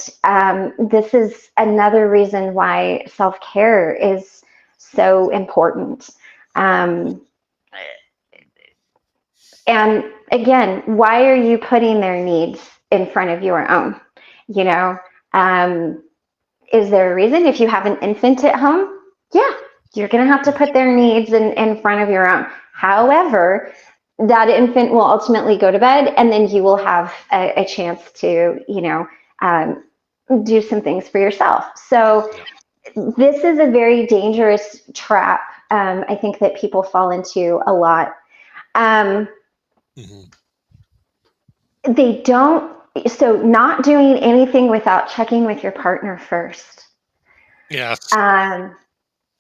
this is another reason why self care is so important. Um, and again, why are you putting their needs in front of your own? You know, um, is there a reason? If you have an infant at home, yeah, you're going to have to put their needs in front of your own. However, that infant will ultimately go to bed, and then you will have a chance to, um, do some things for yourself. So Yeah. this is a very dangerous trap. I think that people fall into a lot. Um, Hmm. they don't. So not doing anything without checking with your partner first. Yes. Um,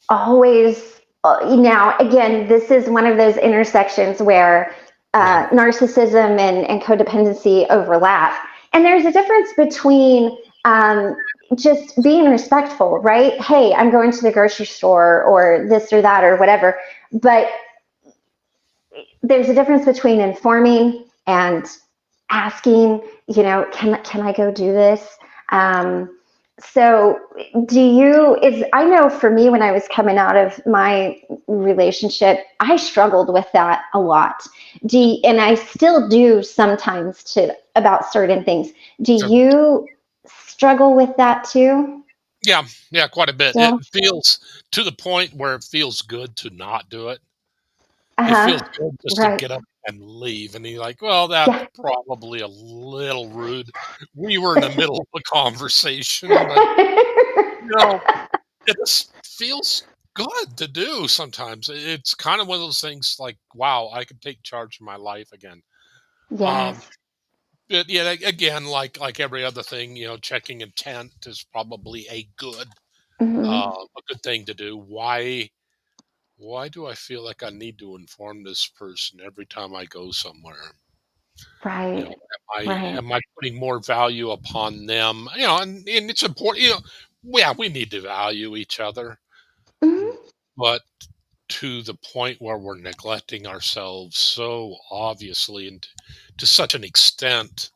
Always, now again, this is one of those intersections where Yeah. narcissism and codependency overlap, and there's a difference between just being respectful, right? Hey, I'm going to the grocery store or this or that or whatever, but there's a difference between informing and asking, can I go do this? So I know for me, when I was coming out of my relationship, I struggled with that a lot. And I still do sometimes about certain things. Do So, you struggle with that too? yeah. Yeah. Quite a bit. It Still? feels to the point where it feels good to not do it. It feels Uh-huh. good just to Right. get up and leave, and you're like, "Well, that's Yeah. probably a little rude." We were in the middle of a conversation, but, you know, it just feels good to do sometimes. It's kind of one of those things like, "Wow, I could take charge of my life again." Um, Yes. but, yeah, again, like every other thing, checking intent is probably Hmm. a good thing to do. Why do I feel like I need to inform this person every time I go somewhere? Right. Right. Am I putting more value upon them? And it's important. Yeah, we need to value each other, Hmm. but to the point where we're neglecting ourselves so obviously and to such an extent,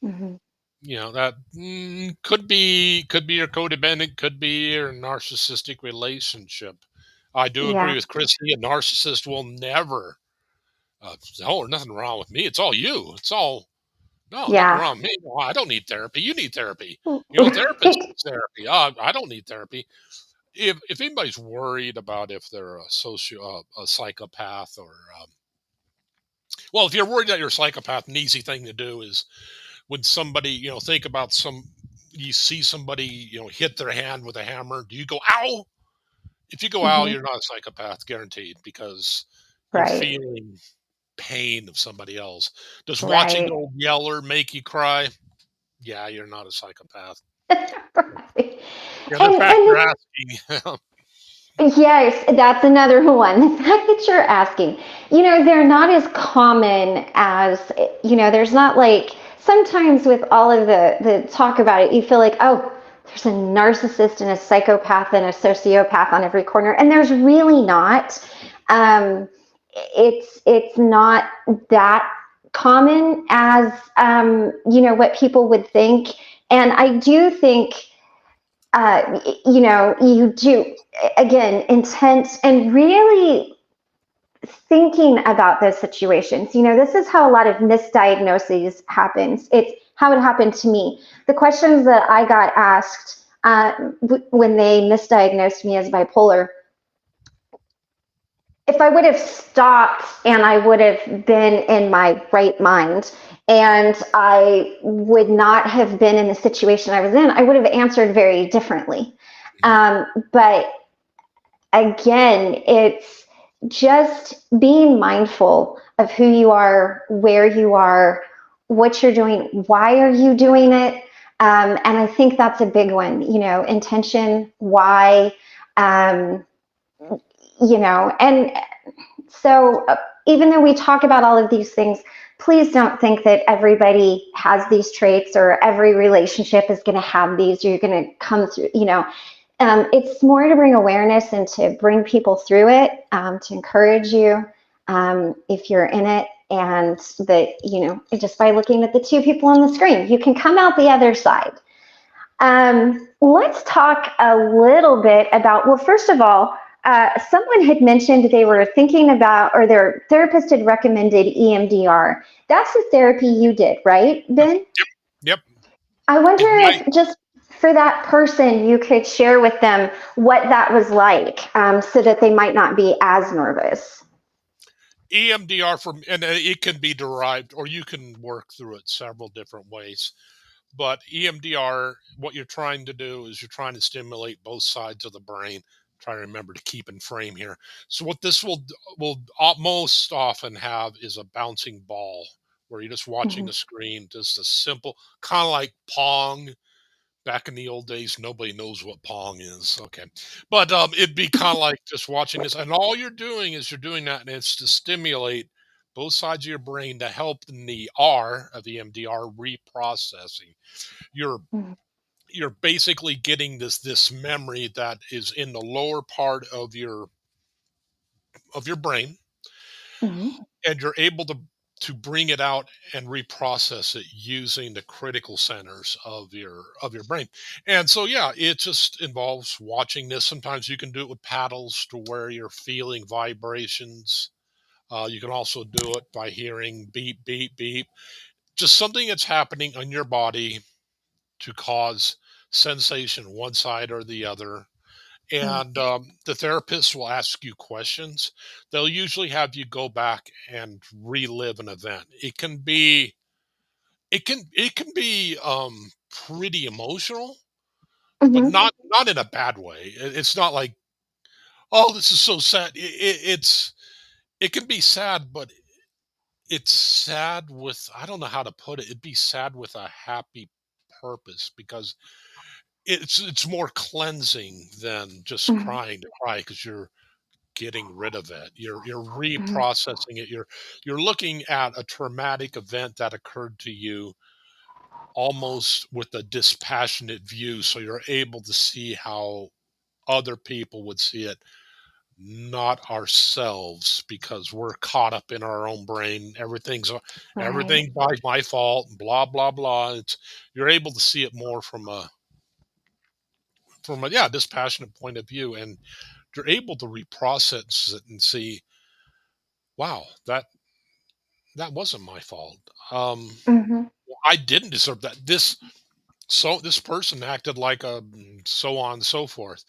Hmm. that could be your codependent, could be your narcissistic relationship. I do agree Yeah. with Christy. A narcissist will never. Oh, nothing wrong with me. It's all you. It's all no, nothing Yeah. wrong with me. No, I don't need therapy. You need therapy. Therapist Right. needs therapy. I don't need therapy. If anybody's worried about if they're a psychopath or Well, if you're worried that you're a psychopath, an easy thing to do is when somebody, think about you see somebody, hit their hand with a hammer. Do you go, ow? If you go, ow, Hmm. you're not a psychopath, guaranteed, because you're Right. feeling pain of somebody else. Does watching Right. Old Yeller make you cry? Yeah, you're not a psychopath. Right. Yeah, the fact And you're asking. yes, that's another one. The fact that you're asking, they're not as common as, there's not like sometimes with all of the talk about it, you feel like, oh, there's a narcissist and a psychopath and a sociopath on every corner, and there's really not. Um, it's not that common as what people would think, and I do think you do, again, intent and really thinking about those situations. This is how a lot of misdiagnoses happens. It's how it happened to me. The questions that I got asked when they misdiagnosed me as bipolar, if I would have stopped and I would have been in my right mind and I would not have been in the situation I was in, I would have answered very differently. But again, it's just being mindful of who you are, where you are, what you're doing, why are you doing it? And I think that's a big one, intention, why, um, and so even though we talk about all of these things, please don't think that everybody has these traits or every relationship is going to have these, or you're going to come through, it's more to bring awareness and to bring people through it, to encourage you if you're in it. And that, just by looking at the two people on the screen, you can come out the other side. Let's talk a little bit about, well, first of all, someone had mentioned they were thinking about, or their therapist had recommended EMDR. That's the therapy you did, right, Ben? Yep. I wonder In my if just for that person, you could share with them what that was like, so that they might not be as nervous. EMDR and it can be derived, or you can work through it several different ways. But EMDR, what you're trying to do is you're trying to stimulate both sides of the brain. Try to remember to keep in frame here. So what this will most often have is a bouncing ball where you're just watching Mhm. a screen, just a simple kind of like Pong. Back in the old days, nobody knows what Pong is. Okay, but it'd be kind of like just watching this, and all you're doing is you're doing that, and it's to stimulate both sides of your brain to help in the R of EMDR reprocessing. You're Mhm. you're basically getting this memory that is in the lower part of your brain, Mhm. and you're able to bring it out and reprocess it using the critical centers of your brain. And so yeah, it just involves watching this. Sometimes you can do it with paddles to where you're feeling vibrations. You can also do it by hearing beep beep beep, just something that's happening on your body to cause sensation one side or the other. Mhm. And the therapist will ask you questions. They'll usually have you go back and relive an event. It can be pretty emotional, but Mhm. not in a bad way. It's not like, oh, this is so sad. It can be sad, but it's sad with, I don't know how to put it. It'd be sad with a happy purpose, because it's more cleansing than just Mhm. crying to cry, because you're getting rid of it. You're Mhm. reprocessing it. You're looking at a traumatic event that occurred to you almost with a dispassionate view, so you're able to see how other people would see it, not ourselves, because we're caught up in our own brain. Right. Everything's my fault, blah blah blah. You're able to see it more from a yeah, dispassionate point of view, and you're able to reprocess it and see, wow, that wasn't my fault. Mhm. I didn't deserve that. This person acted like a so on and so forth.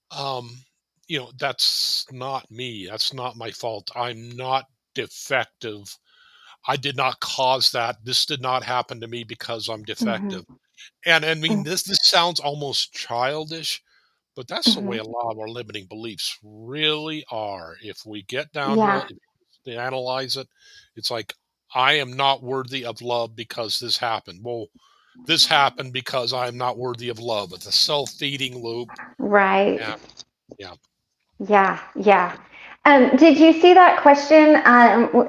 Um, that's not me. That's not my fault. I'm not defective. I did not cause that. This did not happen to me because I'm defective. Mm-hmm. And I mean, this sounds almost childish, but that's the way Mm-hmm. a lot of our limiting beliefs really are. If we get down to Yeah. it, if we analyze it, it's like, I am not worthy of love because this happened. Well, this happened because I'm not worthy of love. It's a self-feeding loop. Right. Yeah, yeah, Yeah. Yeah. Did you see that question?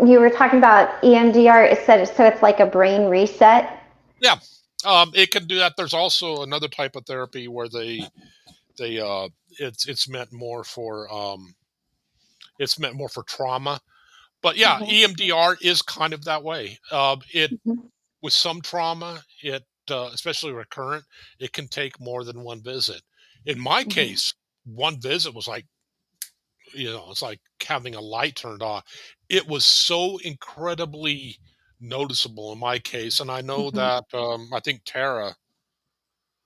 You were talking about EMDR. It said so. It's like a brain reset. yeah. It can do that. There's also another type of therapy where they it's meant more for trauma. But yeah, Mm-hmm. EMDR is kind of that way. It Mm-hmm. With some trauma, especially recurrent, it can take more than one visit. In my Mm-hmm. case, one visit was like, it's like having a light turned off. It was so incredibly noticeable in my case, and I know Mm-hmm. that I think Tara,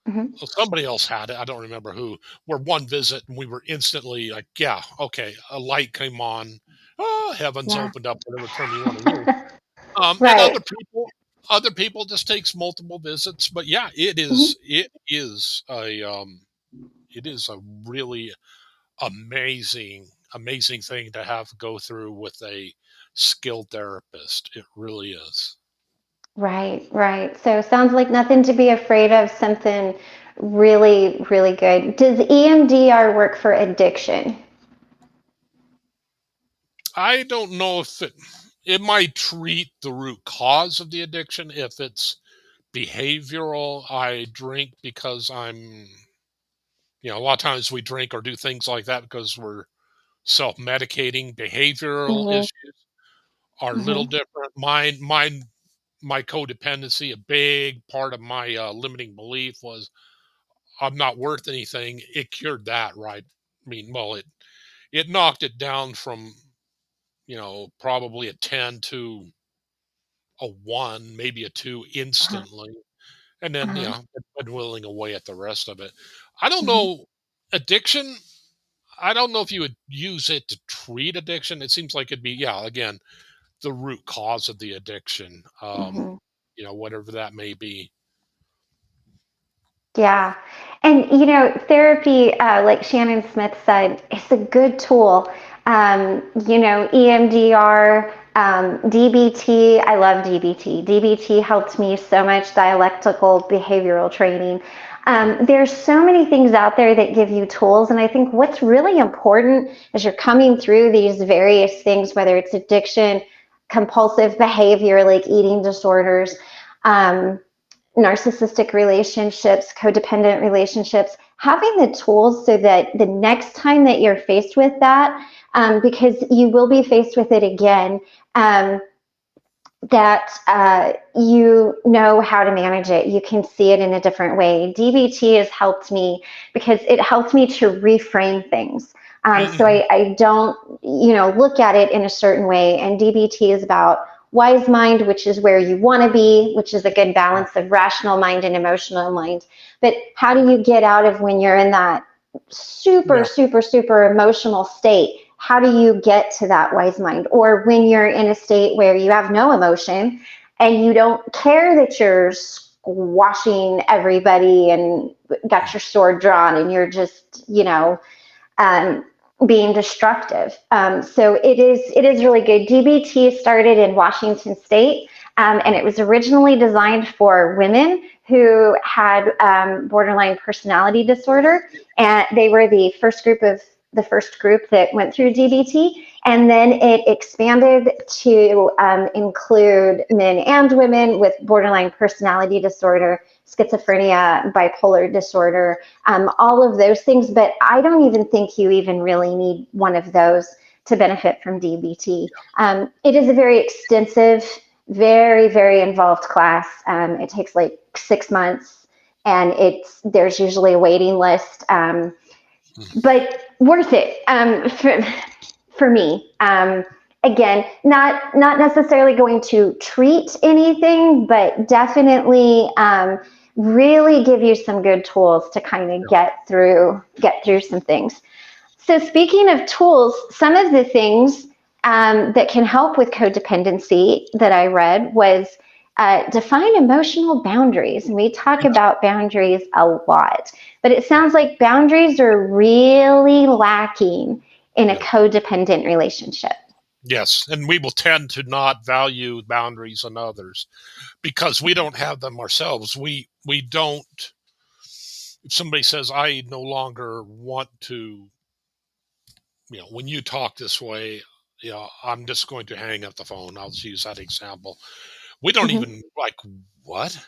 Mm-hmm. well, somebody else had it. I don't remember who. Where one visit and we were instantly like, yeah, okay, a light came on. Oh, heavens Yeah. opened up, whatever term you want to use. And Right. other people just takes multiple visits. But yeah, Mm-hmm. it is a really amazing thing to have go through with a skilled therapist. It really is. Right, right. So sounds like nothing to be afraid of, something really, really good. Does EMDR work for addiction? I don't know if it might treat the root cause of the addiction. If it's behavioral, I drink because a lot of times we drink or do things like that because we're self-medicating. Behavioral Mm-hmm. issues are a little Mm-hmm. different. My codependency, a big part of my limiting belief was I'm not worth anything. It cured that, right? I mean, well, it knocked it down from probably a 10 to a 1, maybe a 2 Uh-huh. instantly, and then Uh-huh. been willing away at the rest of it. I don't Mm-hmm. know addiction. I don't know if you would use it to treat addiction. It seems like it'd be, yeah, again, the root cause of the addiction, Mm-hmm. whatever that may be. Yeah. And, therapy, like Shannon Smith said, is a good tool. EMDR, DBT, I love DBT. DBT helped me so much, dialectical behavioral training. There's so many things out there that give you tools. And I think what's really important as you're coming through these various things, whether it's addiction, compulsive behavior, like eating disorders, um, narcissistic relationships, codependent relationships, having the tools so that the next time that you're faced with that, because you will be faced with it again, um, that you know how to manage it. You can see it in a different way. DBT has helped me because it helped me to reframe things. So Mhm. I don't, look at it in a certain way. And DBT is about wise mind, which is where you want to be, which is a good balance of rational mind and emotional mind. But how do you get out of when you're in that super, Yeah. super, super emotional state? How do you get to that wise mind? Or when you're in a state where you have no emotion and you don't care that you're squashing everybody and got your sword drawn and you're just, um, being destructive. So it is really good. DBT started in Washington State, and it was originally designed for women who had borderline personality disorder, and they were the first group that went through DBT. And then it expanded to include men and women with borderline personality disorder, schizophrenia, bipolar disorder, all of those things. But I don't even think you even really need one of those to benefit from DBT. It is a very extensive, very, very involved class. It takes like 6 months, and there's usually a waiting list, but worth it for me. Again, not necessarily going to treat anything, but definitely really give you some good tools to kind of get through some things. So speaking of tools, some of the things that can help with codependency that I read was define emotional boundaries. And we talk about boundaries a lot, but it sounds like boundaries are really lacking in a Yeah. codependent relationship. Yes, and we will tend to not value boundaries in others because we don't have them ourselves. We don't. If somebody says, "I no longer want to," when you talk this way, I'm just going to hang up the phone. I'll just use that example. We don't Mm-hmm. even like what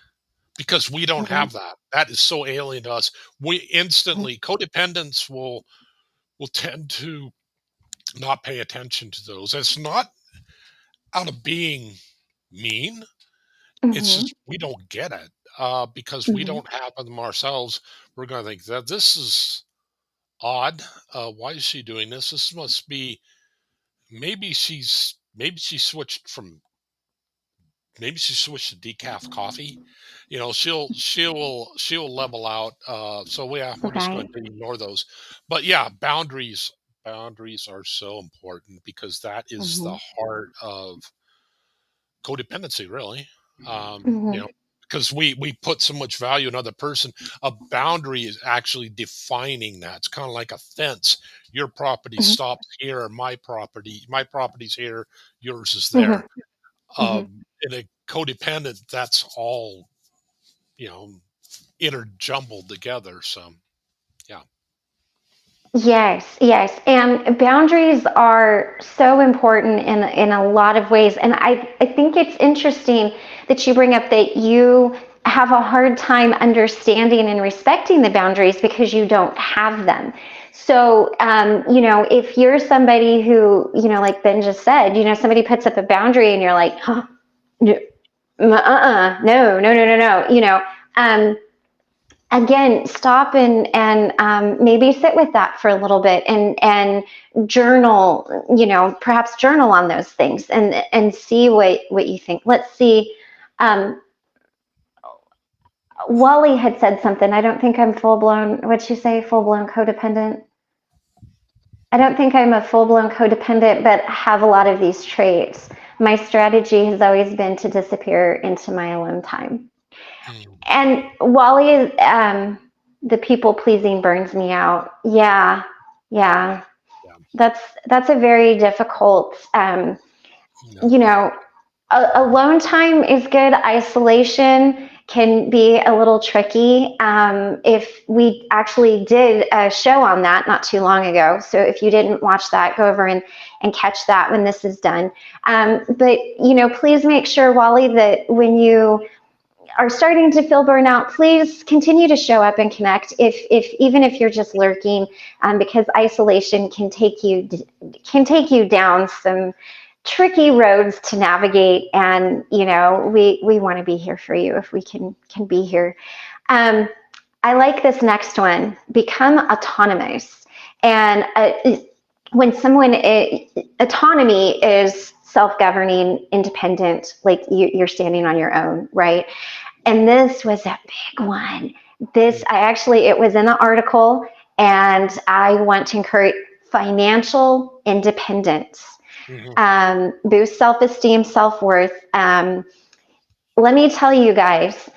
because we don't Mm-hmm. have that. That is so alien to us. We instantly codependents will tend to not pay attention to those. It's not out of being mean. It's Mm-hmm. just we don't get it because we Mm-hmm. don't have them ourselves. We're going to think that this is odd. Why is she doing this? This must be maybe she switched to decaf coffee. She'll level out. So yeah, we're just going Right. to ignore those. But yeah, boundaries are so important because that is Mm-hmm. the heart of codependency, really. Mm-hmm. Because we put so much value in another person. A boundary is actually defining that. It's kind of like a fence. Your property Mm-hmm. stops here, my property's here, yours is there. Mm-hmm. Mm-hmm. In a codependent, that's all you know interjumbled together. So yeah. Yes, yes. And boundaries are so important in a lot of ways. And I think it's interesting that you bring up that you have a hard time understanding and respecting the boundaries because you don't have them. So, if you're somebody who, like Ben just said, somebody puts up a boundary and you're like, huh, no, no, no, no, no, no, again, stop and maybe sit with that for a little bit and journal, perhaps journal on those things and see what you think. Let's see. um, Wally had said something. I don't think I'm full blown, what'd she say, full blown codependent? I don't think I'm a full blown codependent, but have a lot of these traits. My strategy has always been to disappear into my alone time. Mm, And Wally, the people pleasing burns me out. Yeah, yeah. yeah. That's a very difficult. No. You know, Alone time is good. Isolation can be a little tricky. If we actually did a show on that not too long ago, so if you didn't watch that, go over and catch that when this is done. But please make sure, Wally, that when you are starting to feel burnout, please continue to show up and connect. If even if you're just lurking, because isolation can take you down some tricky roads to navigate, and we want to be here for you if we can be here. Um, I like this next one. Become autonomous, and when autonomy is self-governing, independent, like you're standing on your own, right? And this was a big one. Mm, It was in the article, and I want to encourage financial independence, mhm. boost self-esteem, self-worth. Let me tell you guys,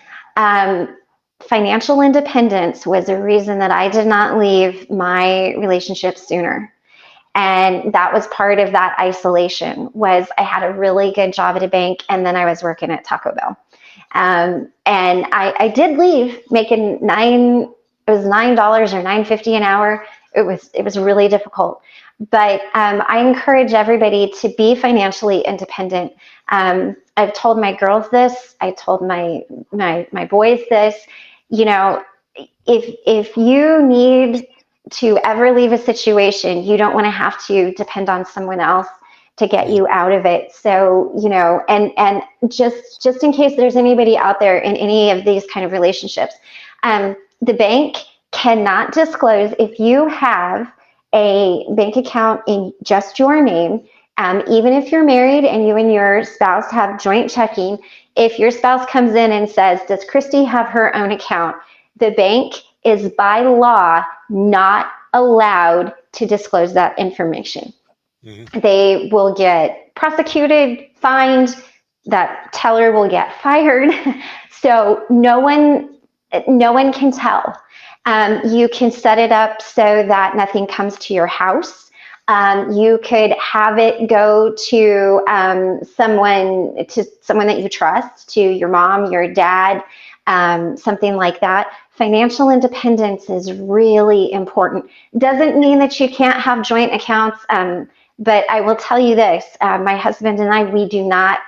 financial independence was a reason that I did not leave my relationship sooner. And that was part of that isolation. Was I had a really good job at a bank, and then I was working at Taco Bell. And I did leave making it was $9 or $9.50 an hour. It was really difficult. But I encourage everybody to be financially independent. I've told my girls this. I told my boys this. You know, if you need to ever leave a situation, you don't want to have to depend on someone else to get Mm, you out of it. So, and just in case there's anybody out there in any of these kind of relationships, the bank cannot disclose if you have a bank account in just your name. Even if you're married and you and your spouse have joint checking, if your spouse comes in and says, does Christy have her own account? The bank is by law not allowed to disclose that information. Hmm. They will get prosecuted, fined, that teller will get fired. So no one can tell. You can set it up so that nothing comes to your house. You could have it go to someone that you trust, to your mom, your dad, something like that. Financial independence is really important. Doesn't mean that you can't have joint accounts. But I will tell you this, my husband and I, we do not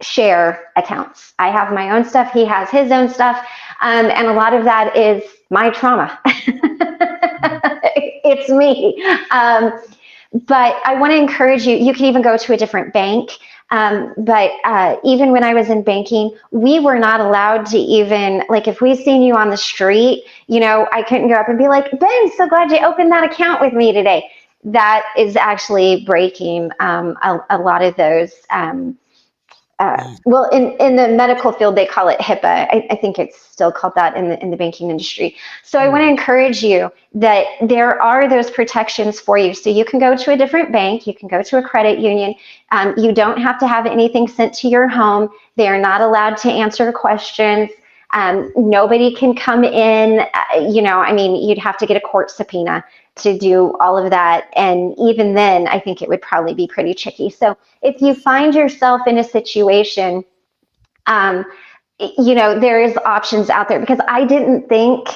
share accounts. I have my own stuff. He has his own stuff. And a lot of that is my trauma. It's me. But I want to encourage you, you can even go to a different bank. But even when I was in banking, we were not allowed to even, like, if we seen you on the street, I couldn't go up and be like, Ben, so glad you opened that account with me today. That is actually breaking a lot of those. Well, in the medical field, they call it HIPAA. I think it's still called that in the banking industry. So I want to encourage you that there are those protections for you. So you can go to a different bank, you can go to a credit union. You don't have to have anything sent to your home. They are not allowed to answer questions. Nobody can come in. You'd have to get a court subpoena to do all of that. And even then, I think it would probably be pretty tricky. So if you find yourself in a situation, um, there is options out there, because I didn't think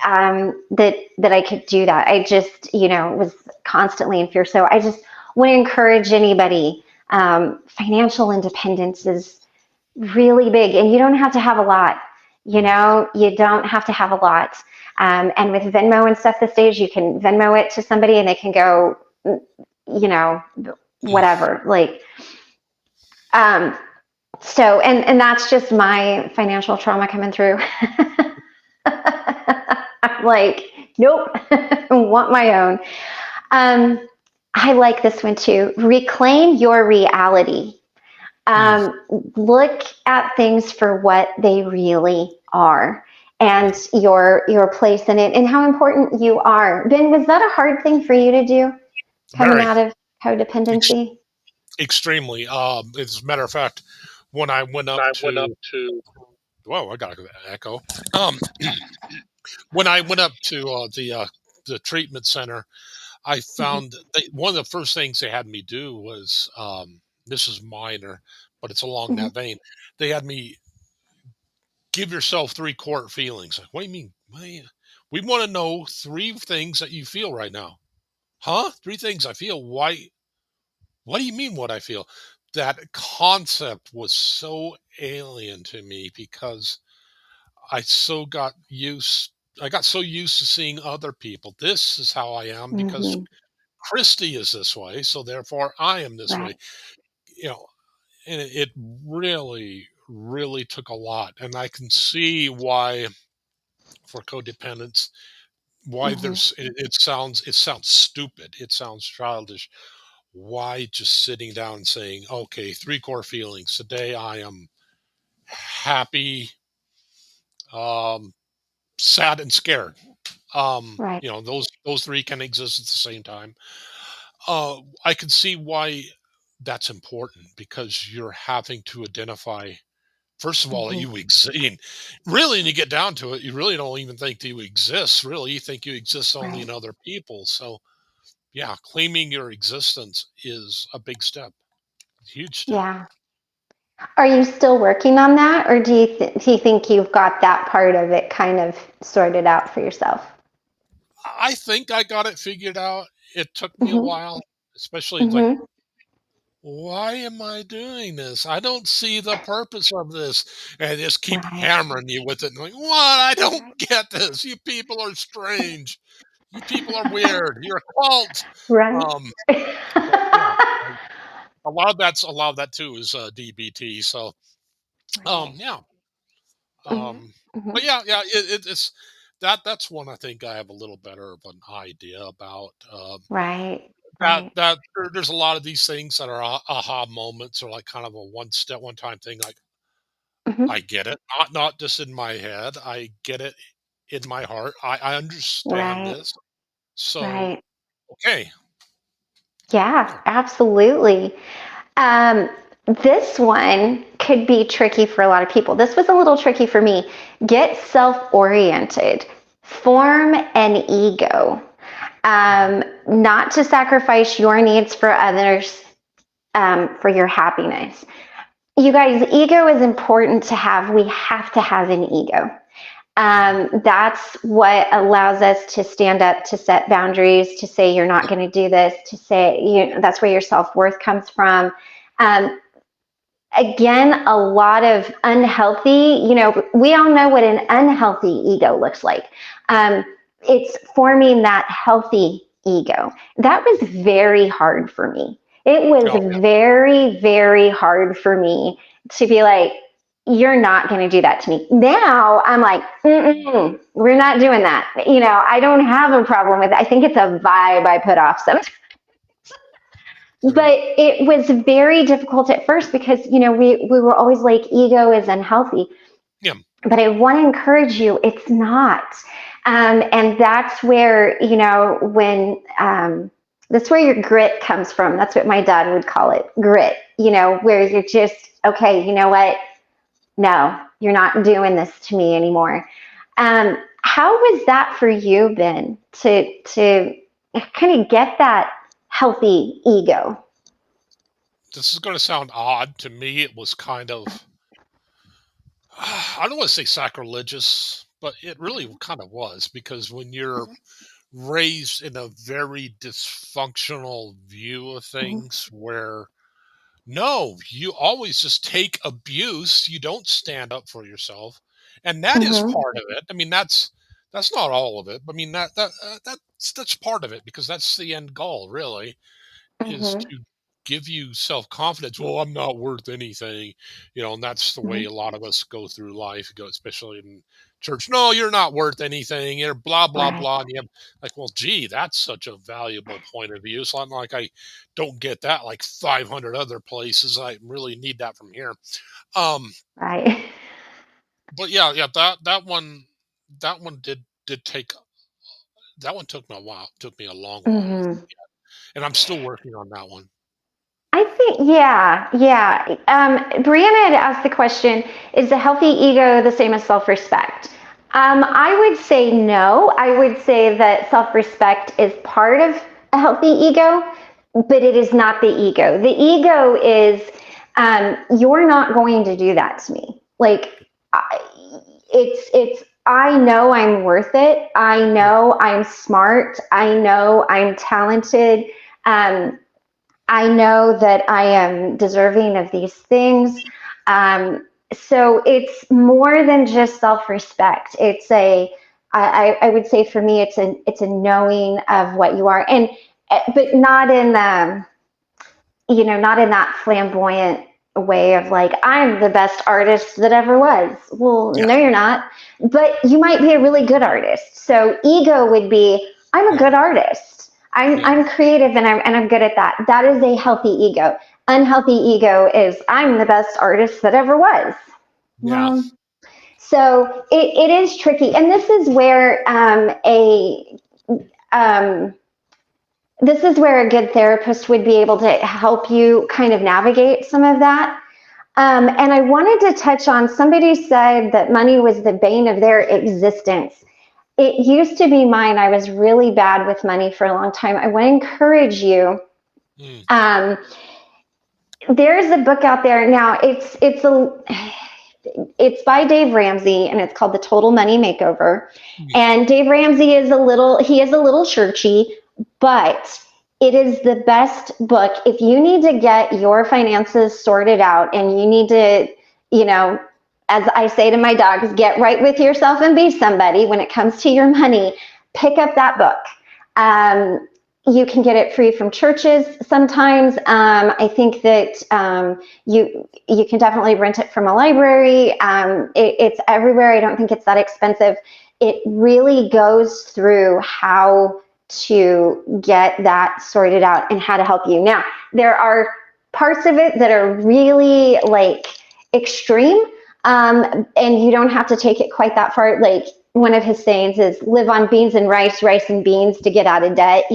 that I could do that. I just, was constantly in fear. So I just want to encourage anybody. Financial independence is really big, and you don't have to have a lot. You don't have to have a lot. And with Venmo and stuff these days, you can Venmo it to somebody and they can go, whatever. Like, um, and that's just my financial trauma coming through. I'm like, nope, want my own. Um, I like this one too. Reclaim your reality. Um, Look at things for what they really are, and your place in it, and how important you are. Ben, was that a hard thing for you to do, coming Very out of ex- codependency? extremely. As a matter of fact, when I went up I went up to, to whoa, I got an echo. Um, when I went up to the treatment center, I Mm-hmm. found one of the first things they had me do was, this is minor, but it's along Mm-hmm. that vein. They had me give yourself three core feelings. Like, what do you mean? We want to know three things that you feel right now. Huh? Three things I feel. Why? What do you mean what I feel? That concept was so alien to me because I so got used I got so used to seeing other people. This is how I am because Mm-hmm. Christy is this way, so therefore I am this way. Right. You know, and it really, really took a lot. And I can see why for codependence, why Mm-hmm. it sounds stupid. It sounds childish. Why just sitting down and saying, okay, three core feelings. Today I am happy, um, sad, and scared. Right. Those three can exist at the same time. I can see why that's important because you're having to identify, first of all, that Mm-hmm. you exist. Really, when you get down to it, you really don't even think that you exist. Really, you think you exist only in Right. other people. So, yeah, claiming your existence is a big step, huge step. Yeah. Are you still working on that, or do you think you've got that part of it kind of sorted out for yourself? I think I got it figured out. It took me a Mm-hmm. while, especially like, Mm-hmm. why am I doing this? I don't see the purpose of this. And they just keep Right. hammering you with it. And like, what? I don't get this. You people are strange. You people are weird. You're a cult. Right. Um, but yeah, a lot of that too is DBT. So Right. yeah. Mm-hmm. Um, Mm-hmm. but yeah, that's one I think I have a little better of an idea about. Right. That Right. that there's a lot of these things that are aha moments or like kind of a one time thing. Like, Mm-hmm. I get it, not just in my head. I get it in my heart. I understand Right. this. So Right. okay, Yeah, absolutely. Um, this one could be tricky for a lot of people. This was a little tricky for me. Get self-oriented. Form an ego. Not to sacrifice your needs for others, for your happiness. You guys, ego is important to have. We have to have an ego. That's what allows us to stand up, to set boundaries, to say you're not going to do this, to say, that's where your self-worth comes from. Um, Again, a lot of unhealthy, we all know what an unhealthy ego looks like. It's forming that healthy ego. That was very hard for me. It was Oh, yeah. very, very hard for me to be like, you're not going to do that to me. Now I'm like, we're not doing that. I don't have a problem with it. I think it's a vibe I put off sometimes. Mm. But it was very difficult at first because, we were always like, ego is unhealthy. Yeah. But I want to encourage you, it's not. And that's where, that's where your grit comes from. That's what my dad would call it, grit, where you're just, okay, you know what? No, you're not doing this to me anymore. How was that for you, Ben, to kind of get that healthy ego? This is going to sound odd. To me, it was kind of, I don't want to say sacrilegious, but it really kind of was, because when you're raised in a very dysfunctional view of Mhm, things where no, you always just take abuse, you don't stand up for yourself, and that is mhm, part of it. I mean, that's not all of it, but I mean that's part of it, because that's the end goal, really, is mhm, to give you self-confidence. Well, I'm not worth anything, and that's the way mhm. a lot of us go through life, go especially in church. No, you're not worth anything. You're blah blah Right. blah. And you have, like, well, gee, that's such a valuable point of view. So I'm like, I don't get that like 500 other places. I really need that from here. Um, Right. but yeah, yeah, that one did take that one took me a while. Took me a long while, Mhm. and I'm still working on that one. I think, yeah, yeah. Brianna had asked the question, is a healthy ego the same as self-respect? I would say no. I would say that self-respect is part of a healthy ego, but it is not the ego. The ego is, you're not going to do that to me. Like, I know I'm worth it. I Yeah, know I'm smart. I know I'm talented. Um, I know that I am deserving of these things. So it's more than just self-respect. I would say for me, it's a knowing of what you are, and but not in not in that flamboyant way of like, I'm the best artist that ever was. Well, yeah, no, you're not, but you might be a really good artist. So ego would be, I'm a yeah, good artist. yeah, I'm creative and I'm good at that. That is a healthy ego. Unhealthy ego is, I'm the best artist that ever was. yeah. Well, so it is tricky. And um, this is where a good therapist would be able to help you kind of navigate some of that. And I wanted to touch on, somebody said that money was the bane of their existence. It used to be mine. I was really bad with money for a long time. I want to encourage you. Mm, Um, there's a book out there now. It's by Dave Ramsey, and it's called The Total Money Makeover. mm, And Dave Ramsey is he is a little churchy, but it is the best book. If you need to get your finances sorted out and you need to, you know, as I say to my dogs, get right with yourself and be somebody when it comes to your money, pick up that book. Um, you can get it free from churches sometimes. I think that you can definitely rent it from a library. It's everywhere. I don't think it's that expensive. It really goes through how to get that sorted out and how to help you. Now, there are parts of it that are really like extreme, and you don't have to take it quite that far. Like, one of his sayings is live on beans and rice, rice and beans to get out of debt.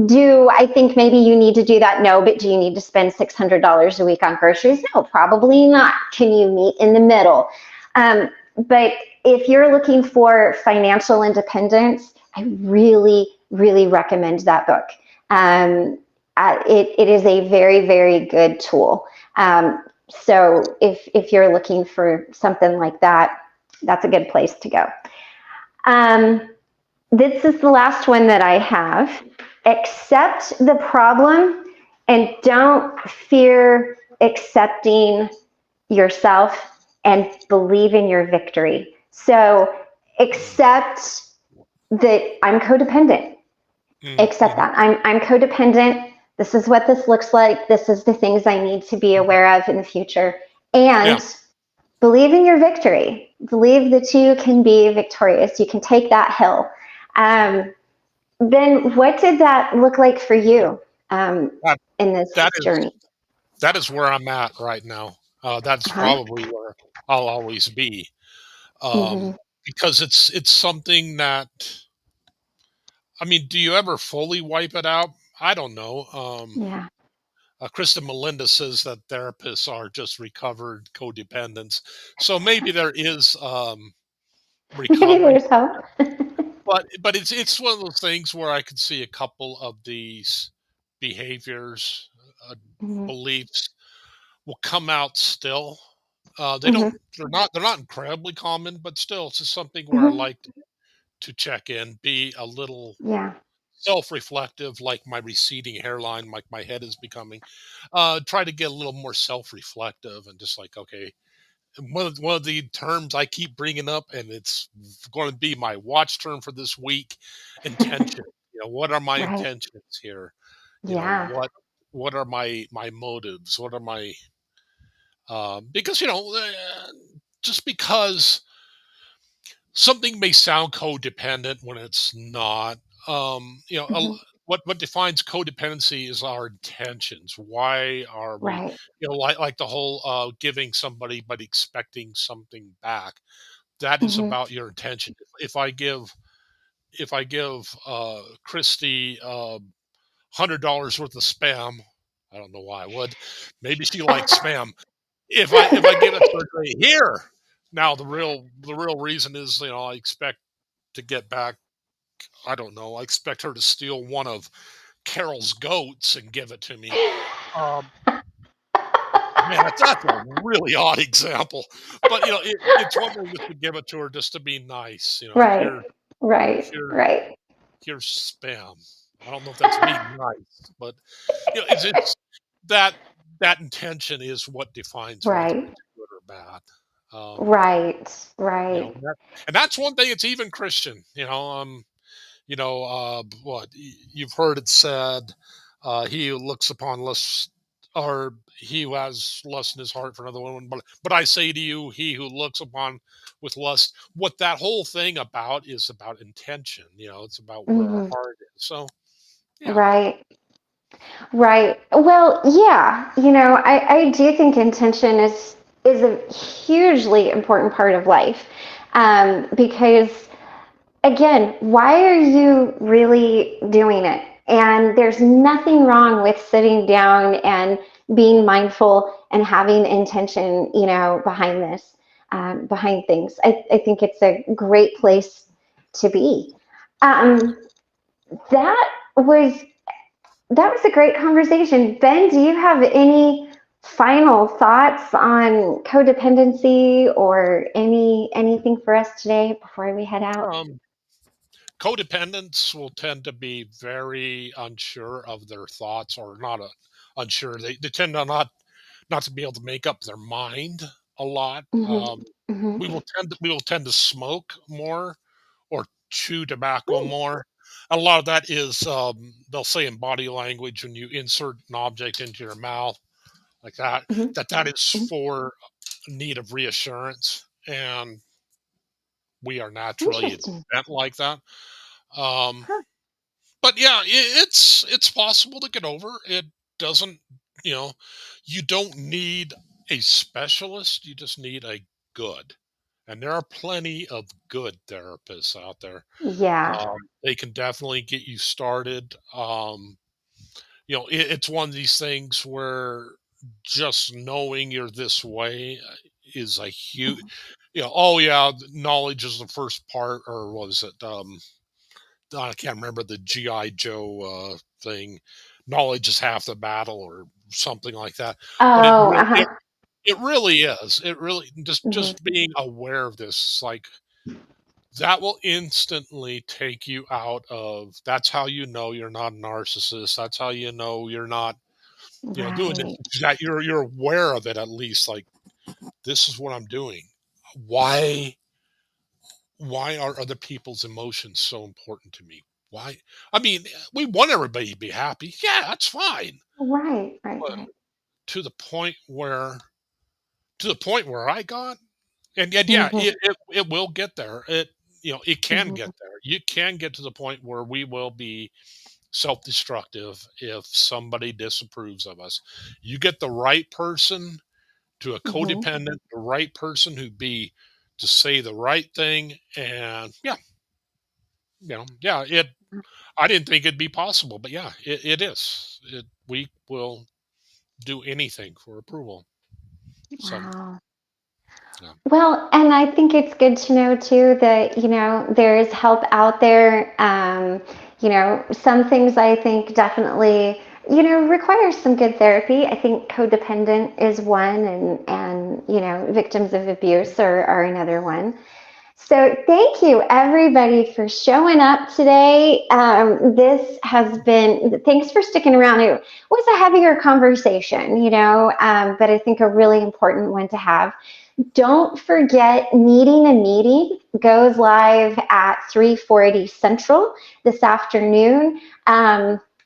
Do I think maybe you need to do that? No, but do you need to spend $600 a week on groceries? No, probably not. Can you meet in the middle? But if you're looking for financial independence, I really, really recommend that book. Um, it is a very, very good tool. So if you're looking for something like that, that's a good place to go. Um, this is the last one that I have. Accept the problem and don't fear accepting yourself and believe in your victory. So Mm, accept that I'm codependent. mm, Accept mhm. that. I'm codependent. This is what this looks like. This is the things I need to be aware of in the future. Yeah. And believe in your victory. Believe that you can be victorious. You can take that hill. Um, then what did that look like for you That in this that is journey? that is where I'm at right now. That's Uh-huh. probably where I'll always be, Mm-hmm. because it's something that, I mean, do you ever fully wipe it out? I don't know. Yeah. Krista Melinda says that therapists are just recovered codependents, so maybe there is Maybe recovery, there's hope. but it's one of those things where I could see a couple of these behaviors, Mm-hmm. beliefs will come out still. They don't. Mm-hmm. They're not incredibly common, but still, it's just something where I Mm-hmm. like to check in, be a little Yeah. self-reflective, like my receding hairline, like my head is becoming. Try to get a little more self-reflective and just like, okay, one of the terms I keep bringing up, and it's going to be my watch term for this week: intention. What are my Right. intentions here? You know, Yeah. what are my motives? What are my because just because something may sound codependent when it's not. Mm-hmm. What defines codependency is our intentions. Why are we, Right. like the whole giving somebody but expecting something back? That is Mm-hmm. about your intention. If I give Christy $100 worth of spam, I don't know why I would. Maybe she likes spam. If I give it to her, say, here. Now the real reason is, I expect to get back. I don't know. I expect her to steal one of Carol's goats and give it to me. Um, man, that's a really odd example, but it's one thing just to give it to her just to be nice. Right. Here, Right. here, Right. here's spam. I don't know if that's being nice, but it's that that intention is what defines whether Right. it's good or bad. Um, Right. Right. and that's one thing. It's even Christian. What you've heard it said, he who looks upon lust, or he who has lust in his heart for another woman. But I say to you, he who looks upon with lust, what that whole thing about is about intention. It's about where our Mm-hmm. heart is. So yeah. Right. Right. Well, yeah. I do think intention is a hugely important part of life, because again, why are you really doing it? And there's nothing wrong with sitting down and being mindful and having intention, behind this, behind things. I think it's a great place to be. Um, that was that was a great conversation. Ben, do you have any final thoughts on codependency or anything for us today before we head out? Um, Codependents will tend to be very unsure of their thoughts, or not unsure. They tend to not to be able to make up their mind a lot. Mm-hmm. We will tend to smoke more or chew tobacco more. A lot of that is, they'll say in body language, when you insert an object into your mouth like that, Mm-hmm. that is for need of reassurance, and we are naturally Interesting. bent like that. Um, Huh. but yeah, it's possible to get over. It doesn't, you know, you don't need a specialist. You just need a good. and there are plenty of good therapists out there. Yeah. They can definitely get you started. It's one of these things where just knowing you're this way is a huge, oh yeah, knowledge is the first part, or was it? I can't remember the GI Joe thing. Knowledge is half the battle, or something like that. But Oh, uh-huh. it really is. It really Hmm. just being aware of this, like, that will instantly take you out of. That's how you know you're not a narcissist. That's how you know you're not, doing this. Right. That you're aware of it at least. Like, this is what I'm doing. Why? Why are other people's emotions so important to me? Why? I mean, we want everybody to be happy. Yeah, that's fine. Right. Right. But Right. to the point where, I got, and yeah, Hmm. it will get there. It can get Hmm. there. You can get to the point where we will be self-destructive if somebody disapproves of us. You get the right person, to a Hmm. codependent, the right person who be to say the right thing, and yeah, yeah, it. I didn't think it'd be possible, but yeah, it is. We will do anything for approval. So Wow. yeah. Well, and I think it's good to know too that, there is help out there. Some things I think definitely, require some good therapy. I think codependent is one, and victims of abuse are another one. So thank you everybody for showing up today. This has been, thanks for sticking around. It was a heavier conversation, but I think a really important one to have. Don't forget, Needing a Meeting goes live at 3:40 Central this afternoon.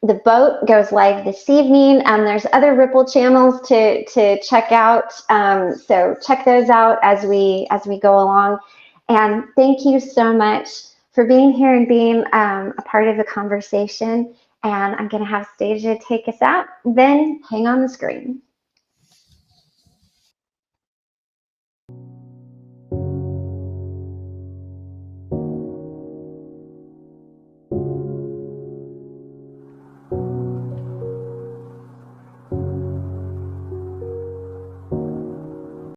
The boat goes live this evening. There's other Ripple channels to check out. So check those out as we go along. And thank you so much for being here and being a part of the conversation. And I'm going to have Stasia take us out. Then hang on the screen.